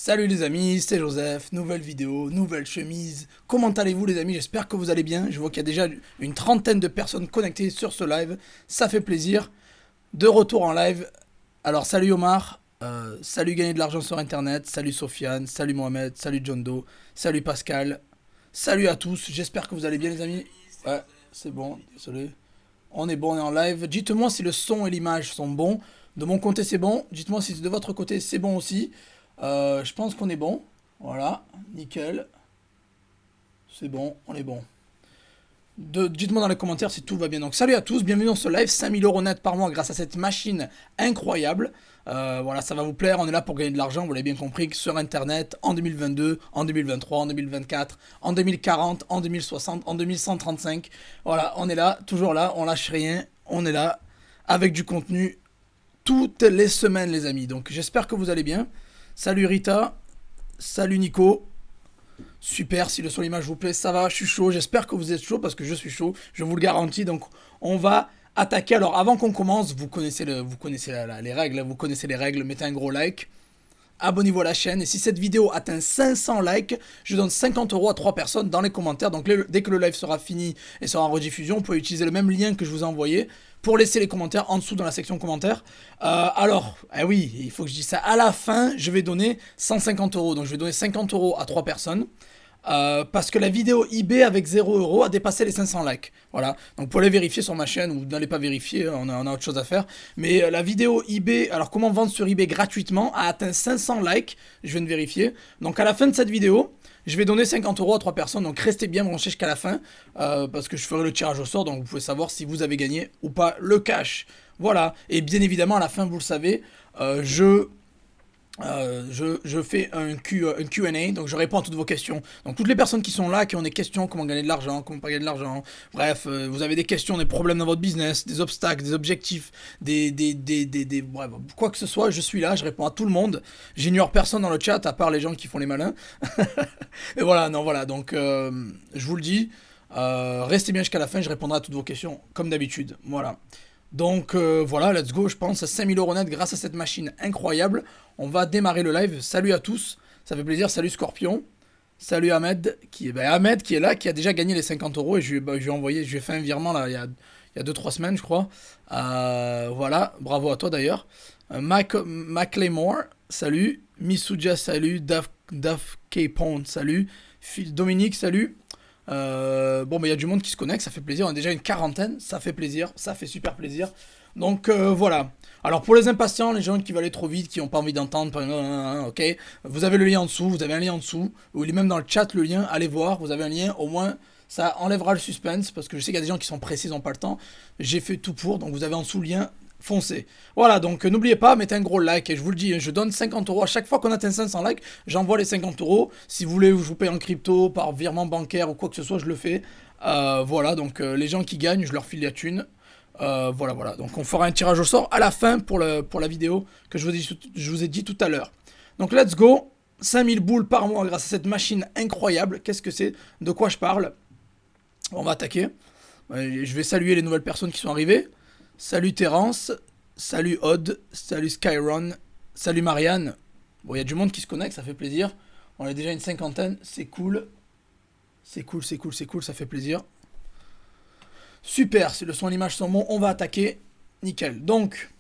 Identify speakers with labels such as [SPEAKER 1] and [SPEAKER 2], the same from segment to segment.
[SPEAKER 1] Salut les amis, c'est Joseph, nouvelle vidéo, nouvelle chemise. Comment allez-vous les amis? J'espère que vous allez bien. Je vois qu'il y a déjà une trentaine de personnes connectées sur ce live. Ça fait plaisir. De retour en live. Alors salut Omar, salut gagner de l'argent sur internet, salut Sofiane, salut Mohamed, salut John Doe, salut Pascal, salut à tous. J'espère que vous allez bien les amis. Ouais, c'est bon, désolé. On est bon, on est en live. Dites-moi si le son et l'image sont bons. De mon côté, c'est bon. Dites-moi si de votre côté, c'est bon aussi. Je pense qu'on est bon. Voilà, nickel. C'est bon, on est bon. Dites-moi dans les commentaires si tout va bien. Donc, salut à tous, bienvenue dans ce live. 5000 € net par mois grâce à cette machine incroyable. Voilà, ça va vous plaire. On est là pour gagner de l'argent, vous l'avez bien compris, sur internet en 2022, en 2023, en 2024, en 2040, en 2060, en 2135. Voilà, on est là, toujours là, on lâche rien. On est là avec du contenu toutes les semaines, les amis. Donc, j'espère que vous allez bien. Salut Rita, salut Nico. Super, si le son l'image vous plaît, ça va, je suis chaud. J'espère que vous êtes chaud parce que je suis chaud, je vous le garantis. Donc, on va attaquer. Alors, avant qu'on commence, vous connaissez les règles, vous connaissez les règles. Mettez un gros like, abonnez-vous à la chaîne. Et si cette vidéo atteint 500 likes, je donne 50 € à 3 personnes dans les commentaires. Donc, dès que le live sera fini et sera en rediffusion, vous pouvez utiliser le même lien que je vous ai envoyé pour laisser les commentaires en dessous dans la section commentaires. Alors, oui, il faut que je dise ça. À la fin, je vais donner 150 €. Donc, je vais donner 50 € à 3 personnes. Parce que la vidéo eBay avec 0 € a dépassé les 500 likes. Voilà. Donc, vous pouvez aller vérifier sur ma chaîne ou n'allez pas vérifier, on a autre chose à faire. Mais la vidéo eBay, alors comment vendre sur eBay gratuitement, a atteint 500 likes. Je viens de vérifier. Donc, à la fin de cette vidéo, je vais donner 50 € à 3 personnes. Donc, restez bien branchés jusqu'à la fin. Parce que je ferai le tirage au sort. Donc, vous pouvez savoir si vous avez gagné ou pas le cash. Voilà. Et bien évidemment, à la fin, vous le savez, je fais un Q&A, donc je réponds à toutes vos questions. Donc toutes les personnes qui sont là, qui ont des questions, comment gagner de l'argent, comment pas gagner de l'argent, bref, vous avez des questions, des problèmes dans votre business, des obstacles, des objectifs, bref, quoi que ce soit, je suis là, je réponds à tout le monde. J'ignore personne dans le chat, à part les gens qui font les malins. Et voilà, non, voilà, donc je vous le dis, restez bien jusqu'à la fin, je répondrai à toutes vos questions, comme d'habitude, voilà. Donc voilà, let's go, je pense, 5000 € net grâce à cette machine incroyable. On va démarrer le live. Salut à tous, ça fait plaisir. Salut Scorpion, salut Ahmed Ahmed qui est là, qui a déjà gagné les 50 € et je lui ai envoyé, je lui ai fait un virement là il y a 2-3 semaines, je crois. Voilà, bravo à toi d'ailleurs. Maclemore, salut. Misuja, salut. Daf K-Pond, salut. Dominique, salut. Bon, il y a du monde qui se connecte, ça fait plaisir. On a déjà une quarantaine, ça fait plaisir, ça fait super plaisir. Donc voilà. Alors pour les impatients, les gens qui veulent aller trop vite, qui n'ont pas envie d'entendre, ok, vous avez le lien en dessous, vous avez un lien en dessous, ou il est même dans le chat le lien, allez voir, vous avez un lien, au moins ça enlèvera le suspense, parce que je sais qu'il y a des gens qui sont pressés, ils n'ont pas le temps. J'ai fait tout pour, donc vous avez en dessous le lien, foncez. Voilà, donc n'oubliez pas, mettez un gros like, et je vous le dis, je donne 50 € à chaque fois qu'on atteint 500 likes, j'envoie les 50 €. Si vous voulez, je vous paye en crypto, par virement bancaire ou quoi que ce soit, je le fais. Voilà, donc les gens qui gagnent, je leur file la thune. Voilà, voilà. Donc on fera un tirage au sort à la fin pour la vidéo que je vous ai dit tout à l'heure. Donc let's go. 5000 boules par mois grâce à cette machine incroyable. Qu'est-ce que c'est? De quoi je parle? On va attaquer. Je vais saluer les nouvelles personnes qui sont arrivées. Salut Terence. Salut Odd. Salut Skyron. Salut Marianne. Bon, il y a du monde qui se connecte, ça fait plaisir. On est déjà une cinquantaine. C'est cool. C'est cool, c'est cool, c'est cool, ça fait plaisir. Super, si le son et l'image sont bons, on va attaquer. Nickel. Donc,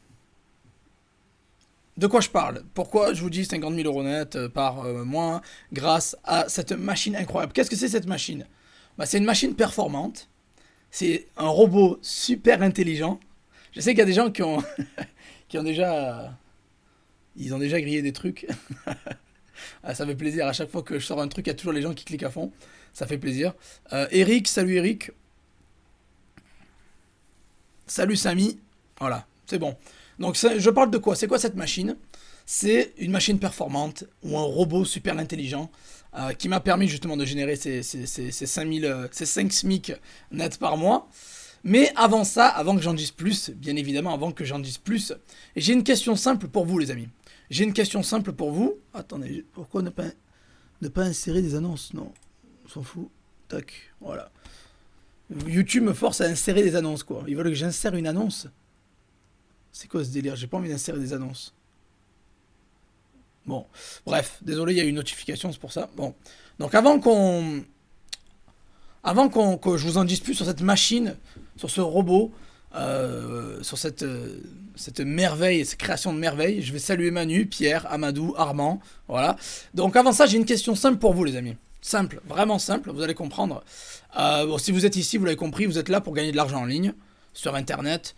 [SPEAKER 1] de quoi je parle? Pourquoi je vous dis 50 000 € net par mois grâce à cette machine incroyable? Qu'est-ce que c'est cette machine? C'est une machine performante. C'est un robot super intelligent. Je sais qu'il y a des gens qui ont, qui ont déjà... Ils ont déjà grillé des trucs. Ça fait plaisir. À chaque fois que je sors un truc, il y a toujours les gens qui cliquent à fond. Ça fait plaisir. Eric, salut Eric. Salut Samy. Voilà, c'est bon. Donc je parle de quoi? C'est quoi cette machine? C'est une machine performante ou un robot super intelligent qui m'a permis justement de générer ces 5 SMIC net par mois. Mais avant ça, avant que j'en dise plus, bien évidemment, avant que j'en dise plus, j'ai une question simple pour vous les amis. J'ai une question simple pour vous. Attendez, pourquoi ne pas insérer des annonces? Non, on s'en fout. Tac, voilà. YouTube me force à insérer des annonces, quoi. Ils veulent que j'insère une annonce. C'est quoi ce délire? J'ai pas envie d'insérer des annonces. Bon, bref, désolé, il y a eu une notification, c'est pour ça. Bon, donc que je vous en dise plus sur cette machine, sur ce robot, sur cette merveille, cette création de merveille, je vais saluer Manu, Pierre, Amadou, Armand, voilà. Donc avant ça, j'ai une question simple pour vous, les amis. Simple, vraiment simple, vous allez comprendre. Bon, si vous êtes ici, vous l'avez compris, vous êtes là pour gagner de l'argent en ligne, sur Internet,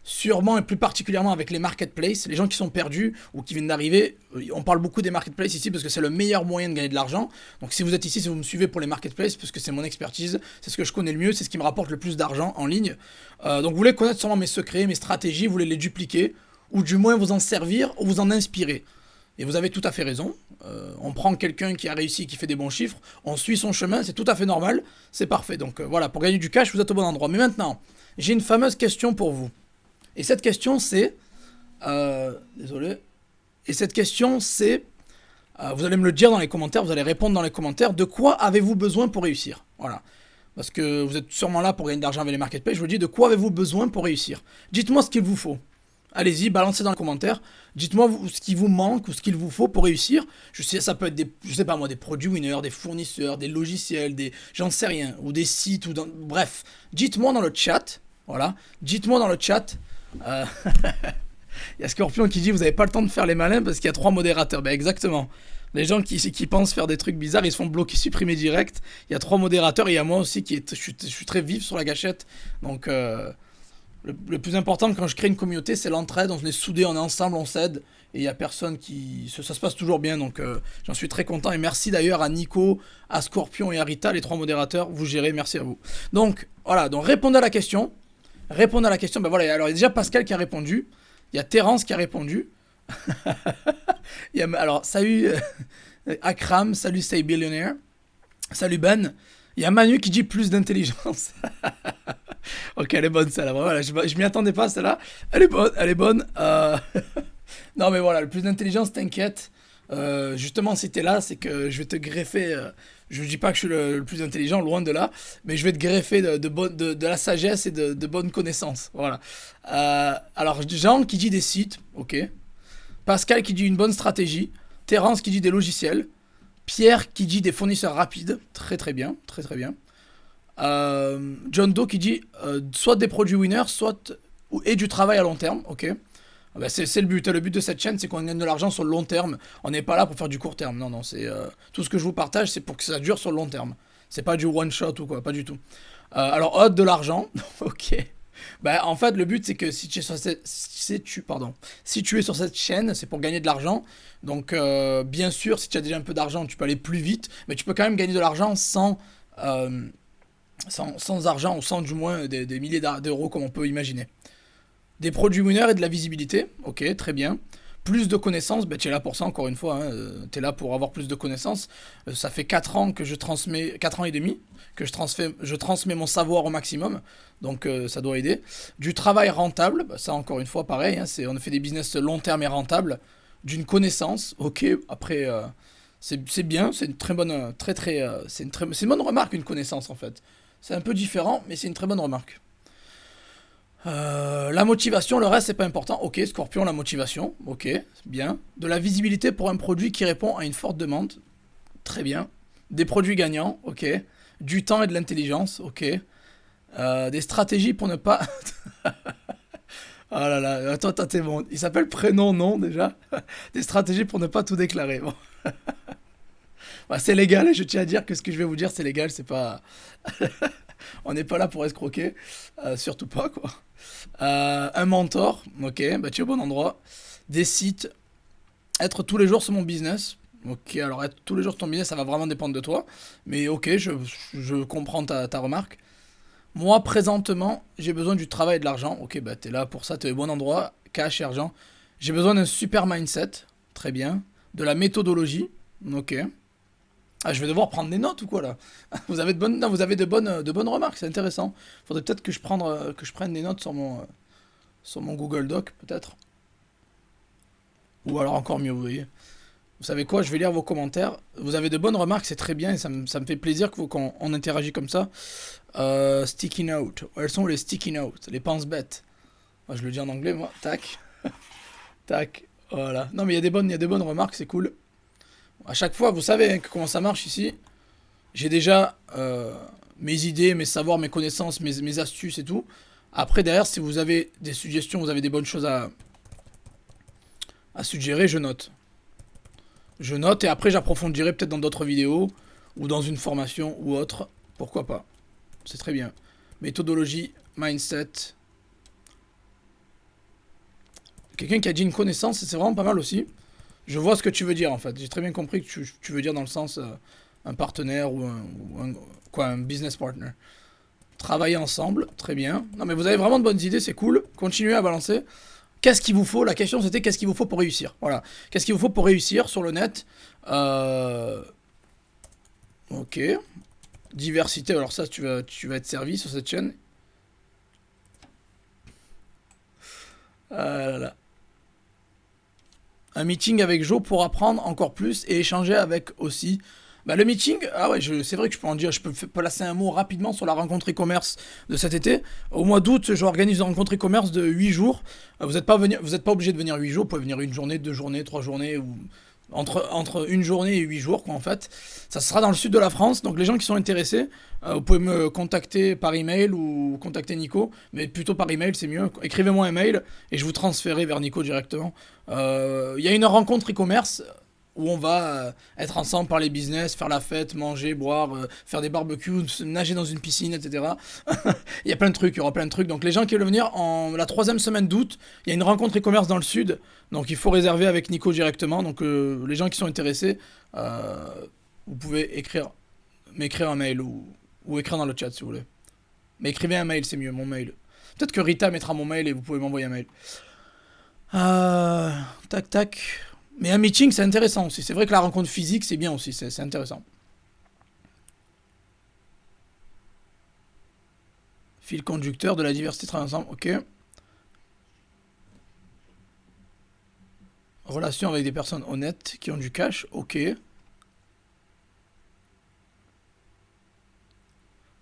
[SPEAKER 1] sûrement et plus particulièrement avec les marketplaces, les gens qui sont perdus ou qui viennent d'arriver. On parle beaucoup des marketplaces ici parce que c'est le meilleur moyen de gagner de l'argent. Donc si vous êtes ici, si vous me suivez pour les marketplaces, parce que c'est mon expertise, c'est ce que je connais le mieux, c'est ce qui me rapporte le plus d'argent en ligne. Donc vous voulez connaître sûrement mes secrets, mes stratégies, vous voulez les dupliquer, ou du moins vous en servir, ou vous en inspirer. Et vous avez tout à fait raison. On prend quelqu'un qui a réussi, qui fait des bons chiffres, on suit son chemin, c'est tout à fait normal, c'est parfait. Donc voilà, pour gagner du cash, vous êtes au bon endroit. Mais maintenant, j'ai une fameuse question pour vous. Et cette question c'est... désolé. Et cette question c'est... vous allez me le dire dans les commentaires, vous allez répondre dans les commentaires. De quoi avez-vous besoin pour réussir? Voilà. Parce que vous êtes sûrement là pour gagner de l'argent avec les marketplaces. Je vous dis, de quoi avez-vous besoin pour réussir? Dites-moi ce qu'il vous faut. Allez-y, balancez dans les commentaires. Dites-moi ce qui vous manque ou ce qu'il vous faut pour réussir. Je sais, ça peut être des, je sais pas moi, des produits winners, des fournisseurs, des logiciels, des, j'en sais rien, ou des sites, ou bref. Dites-moi dans le chat. Voilà. Dites-moi dans le chat. Euh, Il y a Scorpion qui dit vous avez pas le temps de faire les malins parce qu'il y a 3 modérateurs. Ben exactement. Les gens qui pensent faire des trucs bizarres, ils se font bloquer, supprimer direct. Il y a 3 modérateurs et il y a moi aussi qui est, je suis très vif sur la gâchette. Donc le plus important quand je crée une communauté, c'est l'entraide. On est soudés, on est ensemble, on s'aide. Et il y a personne qui... Ça se passe toujours bien, donc j'en suis très content. Et merci d'ailleurs à Nico, à Scorpion et à Rita, les 3 modérateurs. Vous gérez, merci à vous. Donc voilà, donc répondez à la question. Répondez à la question. Ben voilà, alors il y a déjà Pascal qui a répondu. Il y a Terence qui a répondu. Alors, salut Akram, salut Say Billionaire, salut Ben. Il y a Manu qui dit plus d'intelligence. Ok, elle est bonne celle-là. Voilà, je m'y attendais pas celle-là. Elle est bonne, elle est bonne. Non mais voilà, le plus d'intelligence, t'inquiète. Justement, si t'es là, c'est que je vais te greffer. Je dis pas que je suis le plus intelligent, loin de là, mais je vais te greffer de la sagesse et de bonnes connaissances. Voilà. Alors, Jean qui dit des sites, ok. Pascal qui dit une bonne stratégie. Terence qui dit des logiciels. Pierre qui dit des fournisseurs rapides. Très très bien, très très bien. John Doe qui dit soit des produits winners, soit et du travail à long terme, ok. Ben c'est le but. Le but de cette chaîne, c'est qu'on gagne de l'argent sur le long terme. On n'est pas là pour faire du court terme. Non, non, c'est tout ce que je vous partage, c'est pour que ça dure sur le long terme. C'est pas du one shot ou quoi, pas du tout. Alors, de l'argent, ok. Bah, en fait, le but, c'est que si tu es sur cette, si tu es sur cette chaîne, c'est pour gagner de l'argent. Donc, bien sûr, si tu as déjà un peu d'argent, tu peux aller plus vite, mais tu peux quand même gagner de l'argent sans argent, ou sans du moins des milliers d'euros, comme on peut imaginer. Des produits winners et de la visibilité, ok, très bien. Plus de connaissances, ben, tu es là pour ça encore une fois, hein, tu es là pour avoir plus de connaissances. Ça fait 4 ans que je transmets, 4 ans et demi, que je transmets mon savoir au maximum, donc ça doit aider. Du travail rentable, ben, ça encore une fois pareil, hein, on fait des business long terme et rentables. D'une connaissance, ok, après c'est bien, c'est une très bonne, c'est une bonne remarque une connaissance en fait. C'est un peu différent, mais c'est une très bonne remarque. La motivation, le reste c'est pas important. Ok, Scorpion, la motivation, ok, bien. De la visibilité pour un produit qui répond à une forte demande, très bien. Des produits gagnants, ok. Du temps et de l'intelligence, ok. Des stratégies pour ne pas... Oh là là, attends, t'es bon. Il s'appelle prénom, nom déjà. Des stratégies pour ne pas tout déclarer. Bon. Bah, c'est légal, et je tiens à dire que ce que je vais vous dire c'est légal, c'est pas... On n'est pas là pour escroquer, surtout pas quoi. Un mentor, ok, bah tu es au bon endroit. Des sites, être tous les jours sur mon business. Ok, alors être tous les jours sur ton business, ça va vraiment dépendre de toi. Mais ok, je comprends ta remarque. Moi, présentement, j'ai besoin du travail et de l'argent. Ok, bah t'es là pour ça, t'es au bon endroit. Cash et argent. J'ai besoin d'un super mindset. Très bien. De la méthodologie. Ok. Ah, je vais devoir prendre des notes ou quoi là? Vous avez de bonnes, non, vous avez de bonnes remarques, c'est intéressant. Faudrait peut-être que je prenne des notes sur mon Google Doc, peut-être. Ou alors encore mieux, vous voyez. Vous savez quoi? Je vais lire vos commentaires. Vous avez de bonnes remarques, c'est très bien et ça me fait plaisir qu'on on interagit comme ça. Sticky note. Elles sont les sticky notes, les penses bêtes. Moi, je le dis en anglais, moi. Tac. Tac. Voilà. Non, mais il y a des bonnes remarques, c'est cool. À chaque fois, vous savez hein, comment ça marche ici. J'ai déjà mes idées, mes savoirs, mes connaissances, mes astuces et tout. Après, derrière, si vous avez des suggestions, vous avez des bonnes choses à suggérer, je note. Je note et après, j'approfondirai peut-être dans d'autres vidéos ou dans une formation ou autre. Pourquoi pas. C'est très bien. Méthodologie, mindset. Quelqu'un qui a dit une connaissance, c'est vraiment pas mal aussi. Je vois ce que tu veux dire en fait. J'ai très bien compris que tu veux dire dans le sens un partenaire ou un business partner. Travailler ensemble, très bien. Non mais vous avez vraiment de bonnes idées, c'est cool. Continuez à balancer. Qu'est-ce qu'il vous faut? La question c'était qu'est-ce qu'il vous faut pour réussir? Voilà. Qu'est-ce qu'il vous faut pour réussir sur le net? Ok. Diversité, alors ça tu vas être servi sur cette chaîne. Là, là. Un meeting avec Joe pour apprendre encore plus et échanger avec aussi. Bah, le meeting, ah ouais, c'est vrai que je peux en dire, je peux placer un mot rapidement sur la rencontre e-commerce de cet été. Au mois d'août, j'organise une rencontre e-commerce de 8 jours. Vous n'êtes pas obligé de venir 8 jours, vous pouvez venir une journée, 2 journées, 3 journées, ou entre une journée et 8 jours, quoi, en fait. Ça sera dans le sud de la France, donc les gens qui sont intéressés, vous pouvez me contacter par email ou contacter Nico, mais plutôt par email, c'est mieux. Écrivez-moi un mail et je vous transférerai vers Nico directement. Il y a une rencontre e-commerce où on va être ensemble, parler business, faire la fête, manger, boire, faire des barbecues, nager dans une piscine, etc. Il y a plein de trucs, il y aura plein de trucs. Donc les gens qui veulent venir en la 3e semaine d'août, il y a une rencontre e-commerce dans le sud. Donc il faut réserver avec Nico directement. Donc les gens qui sont intéressés, vous pouvez m'écrire un mail ou écrire dans le chat si vous voulez. Mais écrivez un mail, c'est mieux, mon mail. Peut-être que Rita mettra mon mail et vous pouvez m'envoyer un mail. Tac tac. Mais un meeting, c'est intéressant aussi. C'est vrai que la rencontre physique, c'est bien aussi. C'est intéressant. Fil conducteur de la diversité travailler ensemble. Ok. Relation avec des personnes honnêtes qui ont du cash. Ok.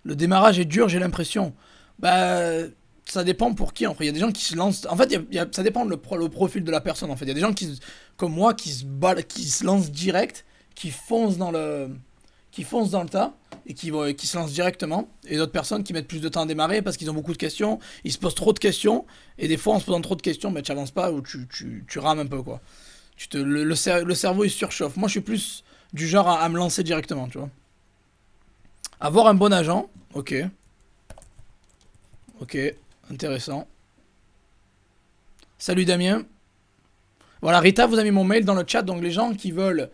[SPEAKER 1] Le démarrage est dur, j'ai l'impression. Bah, ça dépend pour qui. Il y a des gens qui se lancent. En fait, ça dépend le profil de la personne. En fait, il y a des gens comme moi qui se lancent direct, qui foncent dans le tas et qui se lancent directement. Et d'autres personnes qui mettent plus de temps à démarrer parce qu'ils ont beaucoup de questions. Ils se posent trop de questions. Et des fois, en se posant trop de questions, bah, tu avances pas ou tu rames un peu, quoi. Le cerveau, il surchauffe. Moi, je suis plus du genre à me lancer directement, tu vois. Avoir un bon agent, ok. Ok, intéressant. Salut Damien. Voilà, Rita vous a mis mon mail dans le chat, donc les gens qui veulent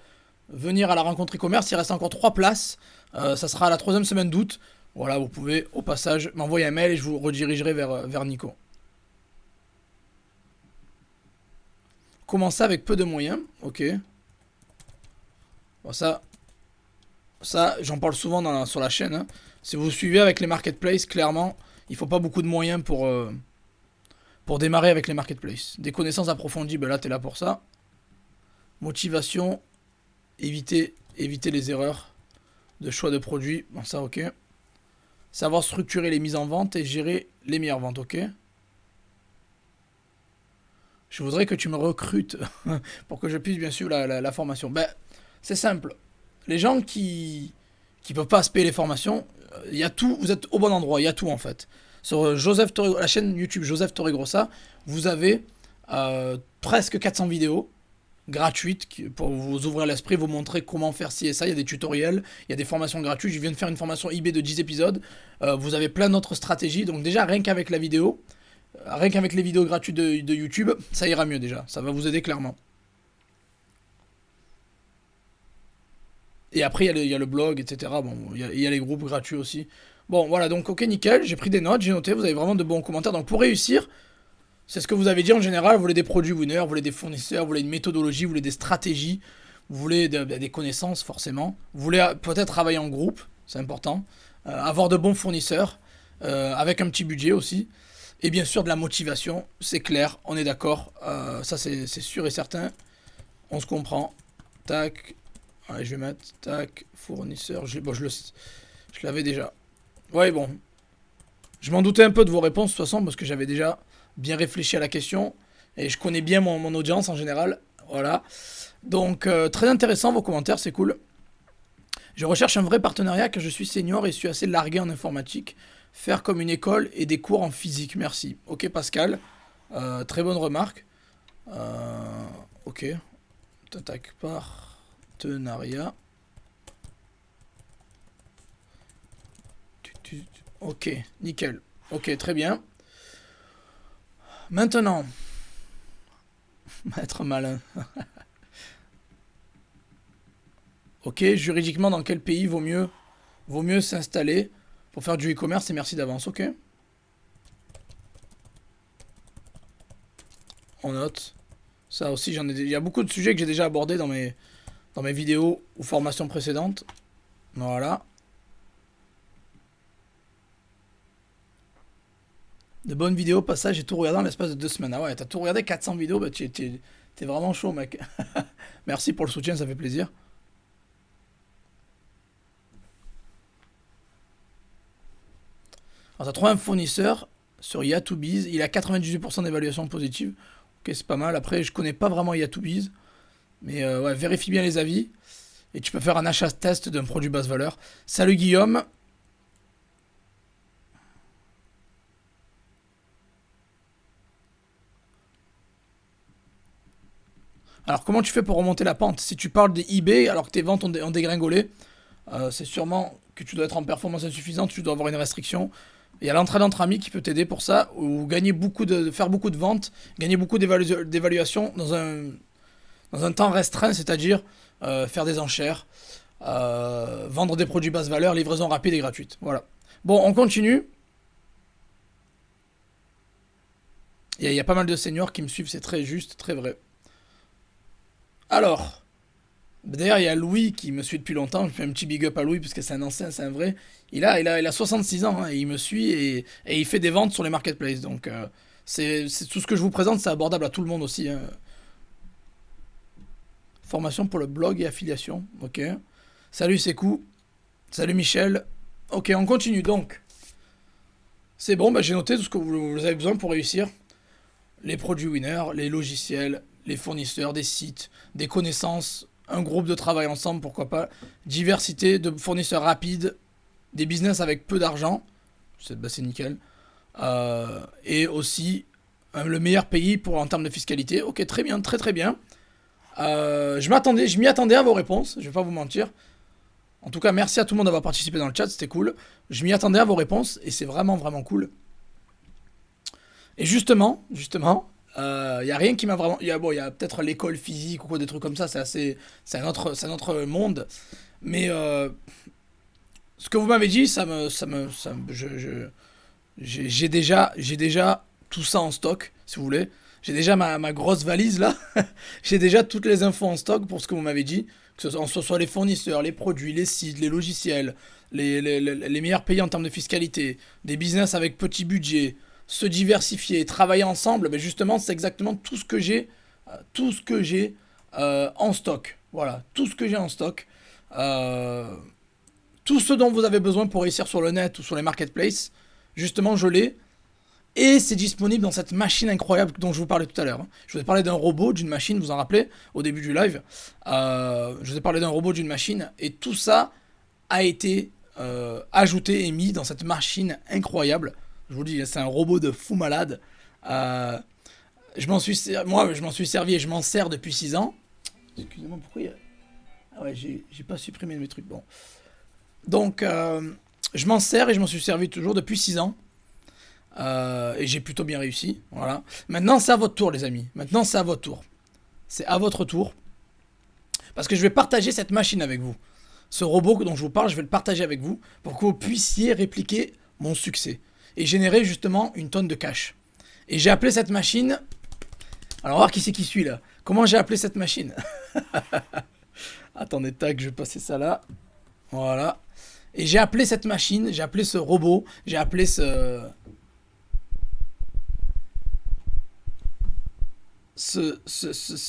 [SPEAKER 1] venir à la rencontre e-commerce, il reste encore 3 places. Ça sera à la 3e semaine d'août. Voilà, vous pouvez au passage m'envoyer un mail et je vous redirigerai vers Nico. Commencer avec peu de moyens, ok. Bon, ça j'en parle souvent sur la chaîne. Hein. Si vous suivez avec les marketplaces, clairement, il faut pas beaucoup de moyens pour démarrer avec les marketplaces. Des connaissances approfondies, ben là, t'es là pour ça. Motivation, éviter les erreurs de choix de produits. Bon, ça, ok. Savoir structurer les mises en vente et gérer les meilleures ventes, ok. Je voudrais que tu me recrutes pour que je puisse bien suivre la formation. Ben, c'est simple. Les gens qui peuvent pas se payer les formations, il y a tout, vous êtes au bon endroit, il y a tout en fait. Sur la chaîne YouTube Joseph Torregrossa, vous avez presque 400 vidéos gratuites pour vous ouvrir l'esprit, vous montrer comment faire ci et ça. Il y a des tutoriels, il y a des formations gratuites. Je viens de faire une formation eBay de 10 épisodes. Vous avez plein d'autres stratégies. Donc déjà, rien qu'avec la vidéo, rien qu'avec les vidéos gratuites de YouTube, ça ira mieux déjà. Ça va vous aider clairement. Et après, il y a le blog, etc. Bon, il y a les groupes gratuits aussi. Bon, voilà, donc ok, nickel. J'ai pris des notes, j'ai noté. Vous avez vraiment de bons commentaires. Donc pour réussir, c'est ce que vous avez dit en général. Vous voulez des produits winners, vous voulez des fournisseurs, vous voulez une méthodologie, vous voulez des stratégies, vous voulez des connaissances, forcément. Vous voulez peut-être travailler en groupe, c'est important. Avoir de bons fournisseurs, avec un petit budget aussi. Et bien sûr, de la motivation, c'est clair, on est d'accord. Ça, c'est sûr et certain. On se comprend. Tac. Allez, je vais mettre, tac, fournisseur. Bon, je l'avais déjà. Ouais, bon. Je m'en doutais un peu de vos réponses, de toute façon, parce que j'avais déjà bien réfléchi à la question. Et je connais bien mon audience en général. Voilà. Donc, très intéressant vos commentaires, c'est cool. Je recherche un vrai partenariat car je suis senior et suis assez largué en informatique. Faire comme une école et des cours en physique, merci. Ok Pascal, très bonne remarque. Ok, t'attaques partenariat. Ok, nickel. Ok, très bien. Maintenant, être malin. Ok, juridiquement, dans quel pays vaut mieux s'installer pour faire du e-commerce et merci d'avance, ok. On note. Ça aussi, il y a beaucoup de sujets que j'ai déjà abordés dans mes vidéos ou formations précédentes. Voilà. De bonnes vidéos, passage, j'ai tout regardé en l'espace de 2 semaines. Ah ouais, t'as tout regardé, 400 vidéos, bah t'es vraiment chaud, mec. Merci pour le soutien, ça fait plaisir. Alors, t'as trouvé un fournisseur sur Yatobiz, il a 98% d'évaluation positive. Ok, c'est pas mal. Après, je connais pas vraiment Yatobiz, mais ouais, vérifie bien les avis. Et tu peux faire un achat test d'un produit basse valeur. Salut Guillaume. Alors, comment tu fais pour remonter la pente? Si tu parles des eBay alors que tes ventes ont dégringolé, c'est sûrement que tu dois être en performance insuffisante, tu dois avoir une restriction. Il y a l'entraide entre amis qui peut t'aider pour ça, ou faire beaucoup de ventes, gagner beaucoup d'évaluation dans un temps restreint, c'est-à-dire faire des enchères, vendre des produits basse valeur, livraison rapide et gratuite. Voilà. Bon, on continue. Il y a pas mal de seniors qui me suivent, c'est très juste, très vrai. Alors, d'ailleurs, il y a Louis qui me suit depuis longtemps. Je fais un petit big up à Louis parce que c'est un ancien, c'est un vrai. Il a 66 ans hein, et il me suit et il fait des ventes sur les marketplaces. Donc, c'est tout ce que je vous présente, c'est abordable à tout le monde aussi. Hein. Formation pour le blog et affiliation. Ok. Salut Sekou. Salut Michel. Ok, on continue donc. C'est bon, bah, j'ai noté tout ce que vous avez besoin pour réussir. Les produits winners, les logiciels, les fournisseurs, des sites, des connaissances, un groupe de travail ensemble, pourquoi pas. Diversité de fournisseurs rapides, des business avec peu d'argent. C'est nickel. Et aussi le meilleur pays en termes de fiscalité. Ok, très bien, très très bien. Je m'y attendais à vos réponses, je vais pas vous mentir. En tout cas, merci à tout le monde d'avoir participé dans le chat, c'était cool. Je m'y attendais à vos réponses et c'est vraiment vraiment cool. Et justement, il y a rien qui m'a vraiment. Il y a peut-être l'école physique ou quoi, des trucs comme ça, c'est un autre monde. Mais ce que vous m'avez dit, j'ai déjà tout ça en stock, si vous voulez. J'ai déjà ma grosse valise là. J'ai déjà toutes les infos en stock pour ce que vous m'avez dit. Que ce soit les fournisseurs, les produits, les sites, les logiciels, les meilleurs pays en termes de fiscalité, des business avec petit budget, se diversifier, travailler ensemble. Mais justement, c'est exactement tout ce que j'ai en stock. Voilà, tout ce que j'ai en stock. Tout ce dont vous avez besoin pour réussir sur le net ou sur les marketplaces, justement, je l'ai. Et c'est disponible dans cette machine incroyable dont je vous parlais tout à l'heure. Je vous ai parlé d'un robot, d'une machine, vous vous en rappelez, au début du live. Je vous ai parlé d'un robot, d'une machine. Et tout ça a été ajouté et mis dans cette machine incroyable. Je vous le dis, c'est un robot de fou malade. Je m'en suis servi et je m'en sers depuis 6 ans. Excusez-moi, pourquoi il y a... Ah ouais, j'ai pas supprimé mes trucs. Bon. Donc, je m'en sers et je m'en suis servi toujours depuis 6 ans. Et j'ai plutôt bien réussi. Voilà. Maintenant, c'est à votre tour, les amis. Maintenant, c'est à votre tour. C'est à votre tour. Parce que je vais partager cette machine avec vous. Ce robot dont je vous parle, je vais le partager avec vous pour que vous puissiez répliquer mon succès. Et générer justement une tonne de cash. Et j'ai appelé cette machine... Alors, on va voir qui c'est qui suit là. Comment j'ai appelé cette machine? Attendez, tac, je vais passer ça là. Voilà. Et j'ai appelé cette machine, j'ai appelé ce robot, j'ai appelé ce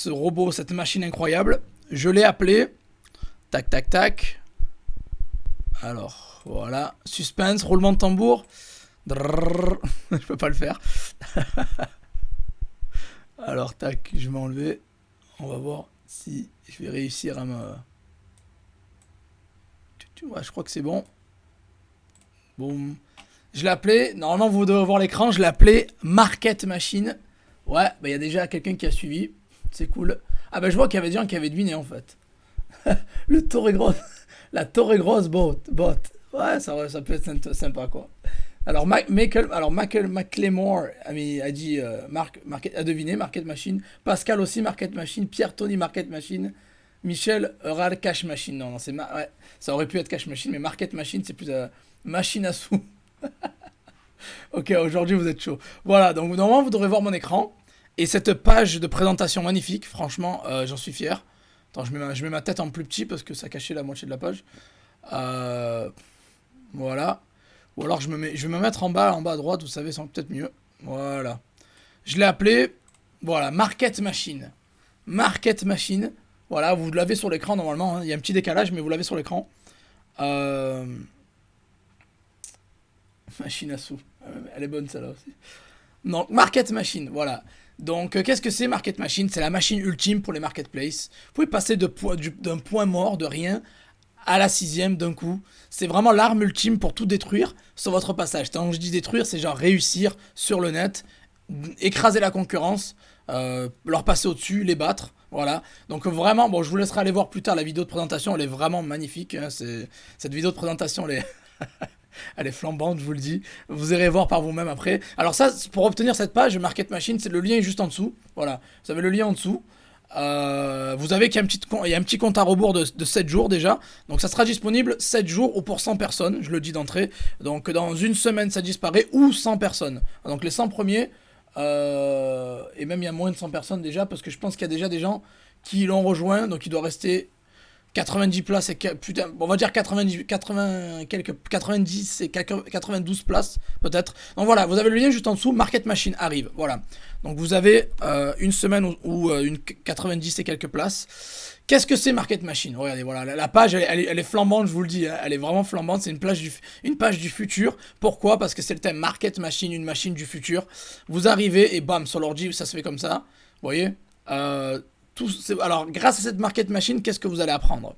[SPEAKER 1] robot, cette machine incroyable. Je l'ai appelé. Tac, tac, tac. Alors, voilà. Suspense, roulement de tambour. Drrr. Je peux pas le faire. Alors, tac, je vais m'enlever. On va voir si je vais réussir à me... Ouais, je crois que c'est bon. Boum. Je l'ai appelé, normalement vous devez voir l'écran, je l'ai appelé Market Machine. Ouais, bah il y a déjà quelqu'un qui a suivi. C'est cool. Ah bah je vois qu'il y avait des gens qui avaient deviné en fait. Le tour est gros. La tour est grosse, bot. Ouais, ça peut être sympa quoi. Alors, Michael McLemore a dit a deviné Market Machine. Pascal aussi Market Machine. Pierre Tony Market Machine. Michel Ral Cash Machine. Non, c'est ouais, ça aurait pu être Cash Machine, mais Market Machine c'est plus machine à sous. Ok, aujourd'hui vous êtes chaud. Voilà, donc normalement vous devrez voir mon écran. Et cette page de présentation magnifique, franchement, j'en suis fier. Attends, je mets ma tête en plus petit parce que ça cachait la moitié de la page. Euh, voilà. Ou alors je vais me mettre en bas à droite, vous savez, c'est peut-être mieux. Voilà. Je l'ai appelé, voilà, Market Machine. Market Machine. Voilà, vous l'avez sur l'écran normalement. Hein. Il y a un petit décalage, mais vous l'avez sur l'écran. Machine à sous. Elle est bonne celle-là aussi. Donc, Market Machine, voilà. Donc, qu'est-ce que c'est Market Machine? C'est la machine ultime pour les marketplaces. Vous pouvez passer d'un point mort, de rien, à la sixième d'un coup. C'est vraiment l'arme ultime pour tout détruire sur votre passage. Quand je dis détruire, c'est genre réussir sur le net, écraser la concurrence, leur passer au-dessus, les battre. Voilà. Donc vraiment, bon, je vous laisserai aller voir plus tard la vidéo de présentation. Elle est vraiment magnifique. Hein. Cette vidéo de présentation, elle est... Elle est flambante, je vous le dis. Vous irez voir par vous-même après. Alors ça, pour obtenir cette page Market Machine, c'est le lien est juste en dessous. Voilà, vous avez le lien en dessous. Vous avez qu'il y a un petit compte à rebours de 7 jours déjà. Donc ça sera disponible 7 jours ou pour 100 personnes, je le dis d'entrée. Donc dans une semaine ça disparaît ou 100 personnes. Donc les 100 premiers, et même il y a moins de 100 personnes déjà, parce que je pense qu'il y a déjà des gens qui l'ont rejoint. Donc il doit rester 90 places et putain, on va dire 90 et 92 places peut-être. Donc voilà, vous avez le lien juste en dessous. Market Machine arrive, voilà. Donc vous avez une semaine ou une 90 et quelques places. Qu'est-ce que c'est Market Machine? Regardez, voilà, la page elle est flambante, je vous le dis, hein, elle est vraiment flambante. C'est une page du futur. Pourquoi? Parce que c'est le thème Market Machine, une machine du futur. Vous arrivez et bam, sur l'ordi, ça se fait comme ça. Vous voyez alors, grâce à cette Market Machine, qu'est-ce que vous allez apprendre?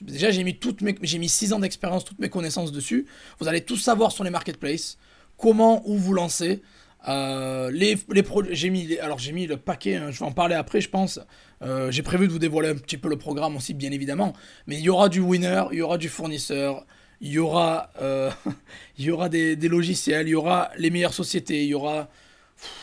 [SPEAKER 1] Déjà, j'ai mis 6 ans d'expérience, toutes mes connaissances dessus. Vous allez tout savoir sur les marketplaces, comment, où vous lancer. J'ai mis le paquet, hein, je vais en parler après, je pense. J'ai prévu de vous dévoiler un petit peu le programme aussi, bien évidemment. Mais il y aura du winner, il y aura du fournisseur, il y aura, il y aura des logiciels, il y aura les meilleures sociétés, il y aura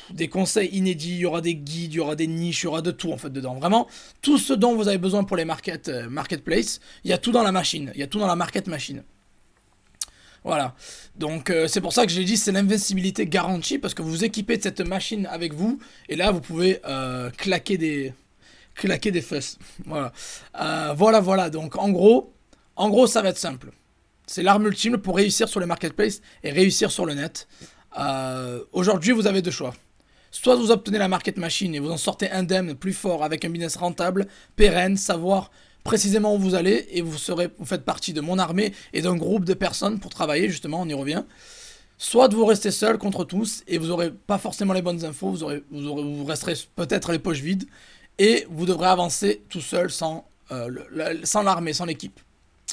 [SPEAKER 1] des conseils inédits, il y aura des guides, il y aura des niches, il y aura de tout en fait dedans. Vraiment, tout ce dont vous avez besoin pour les marketplaces, il y a tout dans la machine, il y a tout dans la market machine. Voilà. Donc c'est pour ça que j'ai dit c'est l'invincibilité garantie, parce que vous vous équipez de cette machine avec vous, et là vous pouvez claquer des fesses. Voilà. Voilà. Donc en gros, ça va être simple. C'est l'arme ultime pour réussir sur les marketplaces et réussir sur le net. Aujourd'hui, vous avez deux choix. Soit vous obtenez la market machine et vous en sortez indemne, plus fort, avec un business rentable, pérenne, savoir précisément où vous allez, et vous faites partie de mon armée et d'un groupe de personnes pour travailler, justement, on y revient. Soit vous restez seul contre tous et vous n'aurez pas forcément les bonnes infos, vous resterez peut-être les poches vides, et vous devrez avancer tout seul sans l'armée, sans l'équipe.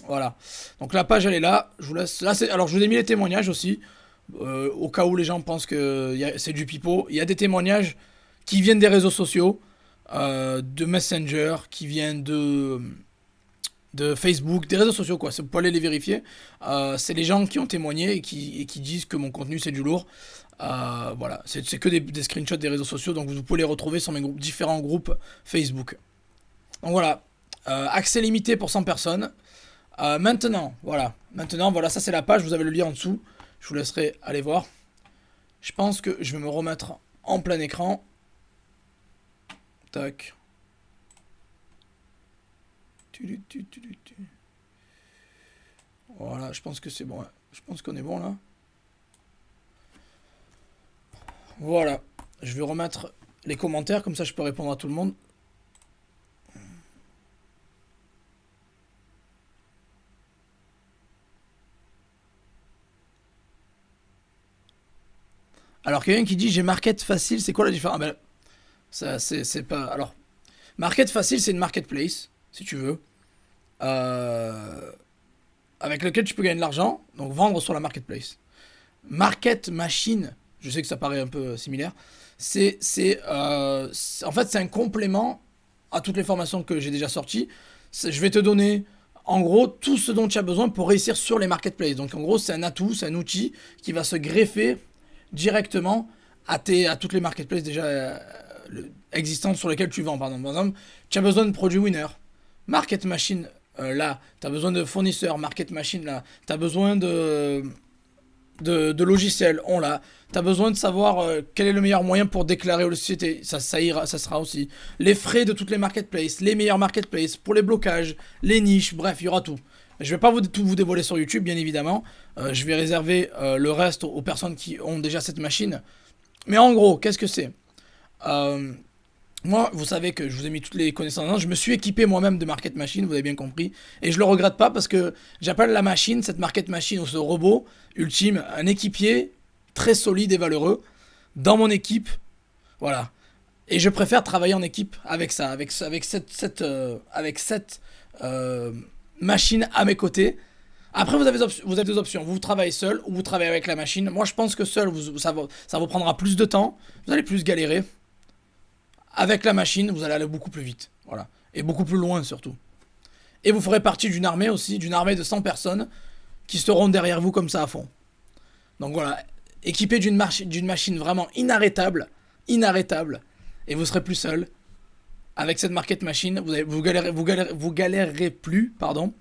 [SPEAKER 1] Voilà. Donc la page elle est là. Je vous laisse. Alors je vous ai mis les témoignages aussi. Au cas où les gens pensent que c'est du pipeau. Il y a des témoignages qui viennent des réseaux sociaux, de Messenger, qui viennent de Facebook, des réseaux sociaux quoi. Vous pouvez aller les vérifier. C'est les gens qui ont témoigné et qui disent que mon contenu c'est du lourd. Voilà. C'est que des screenshots des réseaux sociaux. Donc vous pouvez les retrouver sur mes différents groupes Facebook. Donc voilà. Accès limité pour 100 personnes. Maintenant, voilà, ça c'est la page, vous avez le lien en dessous, je vous laisserai aller voir. Je pense que je vais me remettre en plein écran. Tac. Voilà, je pense que c'est bon, ouais. Je pense qu'on est bon là. Voilà, je vais remettre les commentaires, comme ça je peux répondre à tout le monde. Alors quelqu'un qui dit j'ai market facile, c'est quoi la différence? Ça, c'est pas. Alors, Market Facile, c'est une marketplace, si tu veux, euh, avec lequel tu peux gagner de l'argent, donc vendre sur la marketplace. Market Machine, je sais que ça paraît un peu similaire, en fait, c'est un complément à toutes les formations que j'ai déjà sorties. Je vais te donner, en gros, tout ce dont tu as besoin pour réussir sur les marketplaces. Donc, en gros, c'est un atout, c'est un outil qui va se greffer directement à toutes les marketplaces déjà existantes sur lesquelles tu vends. Par exemple, tu as besoin de produits winner. Market Machine, là. Tu as besoin de fournisseurs. Market Machine, là. Tu as besoin de logiciels, on l'a. Tu as besoin de savoir quel est le meilleur moyen pour déclarer aux sociétés. Ça ira, ça sera aussi. Les frais de toutes les marketplaces, les meilleurs marketplaces, pour les blocages, les niches, bref, il y aura tout. Je vais pas tout vous dévoiler sur YouTube, bien évidemment. Je vais réserver le reste aux personnes qui ont déjà cette machine. Mais en gros, qu'est-ce que c'est? Euh, Moi, vous savez que je vous ai mis toutes les connaissances. Je me suis équipé moi-même de Market Machine, vous avez bien compris. Et je le regrette pas parce que j'appelle la machine, cette Market Machine ou ce robot ultime, un équipier très solide et valeureux dans mon équipe. Voilà. Et je préfère travailler en équipe avec ça, avec cette euh, machine à mes côtés. Après, vous avez deux options. Vous travaillez seul ou vous travaillez avec la machine. Moi, je pense que seul, ça vous prendra plus de temps. Vous allez plus galérer. Avec la machine, vous allez aller beaucoup plus vite. Voilà. Et beaucoup plus loin surtout. Et vous ferez partie d'une armée aussi, d'une armée de 100 personnes qui seront derrière vous comme ça à fond. Donc voilà, équipé d'une machine vraiment inarrêtable, inarrêtable, et vous serez plus seul. Avec cette market machine, vous galérerez plus, pardon.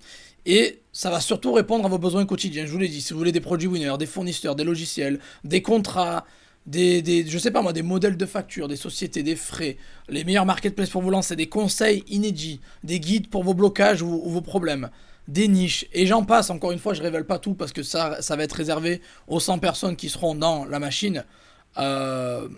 [SPEAKER 1] Et ça va surtout répondre à vos besoins quotidiens. Je vous l'ai dit, si vous voulez des produits winners, des fournisseurs, des logiciels, des contrats, je sais pas moi, des modèles de facture, des sociétés, des frais, les meilleurs marketplaces pour vous lancer, des conseils inédits, des guides pour vos blocages ou vos problèmes, des niches, et j'en passe. Encore une fois, je révèle pas tout parce que ça va être réservé aux 100 personnes qui seront dans la machine. Euh,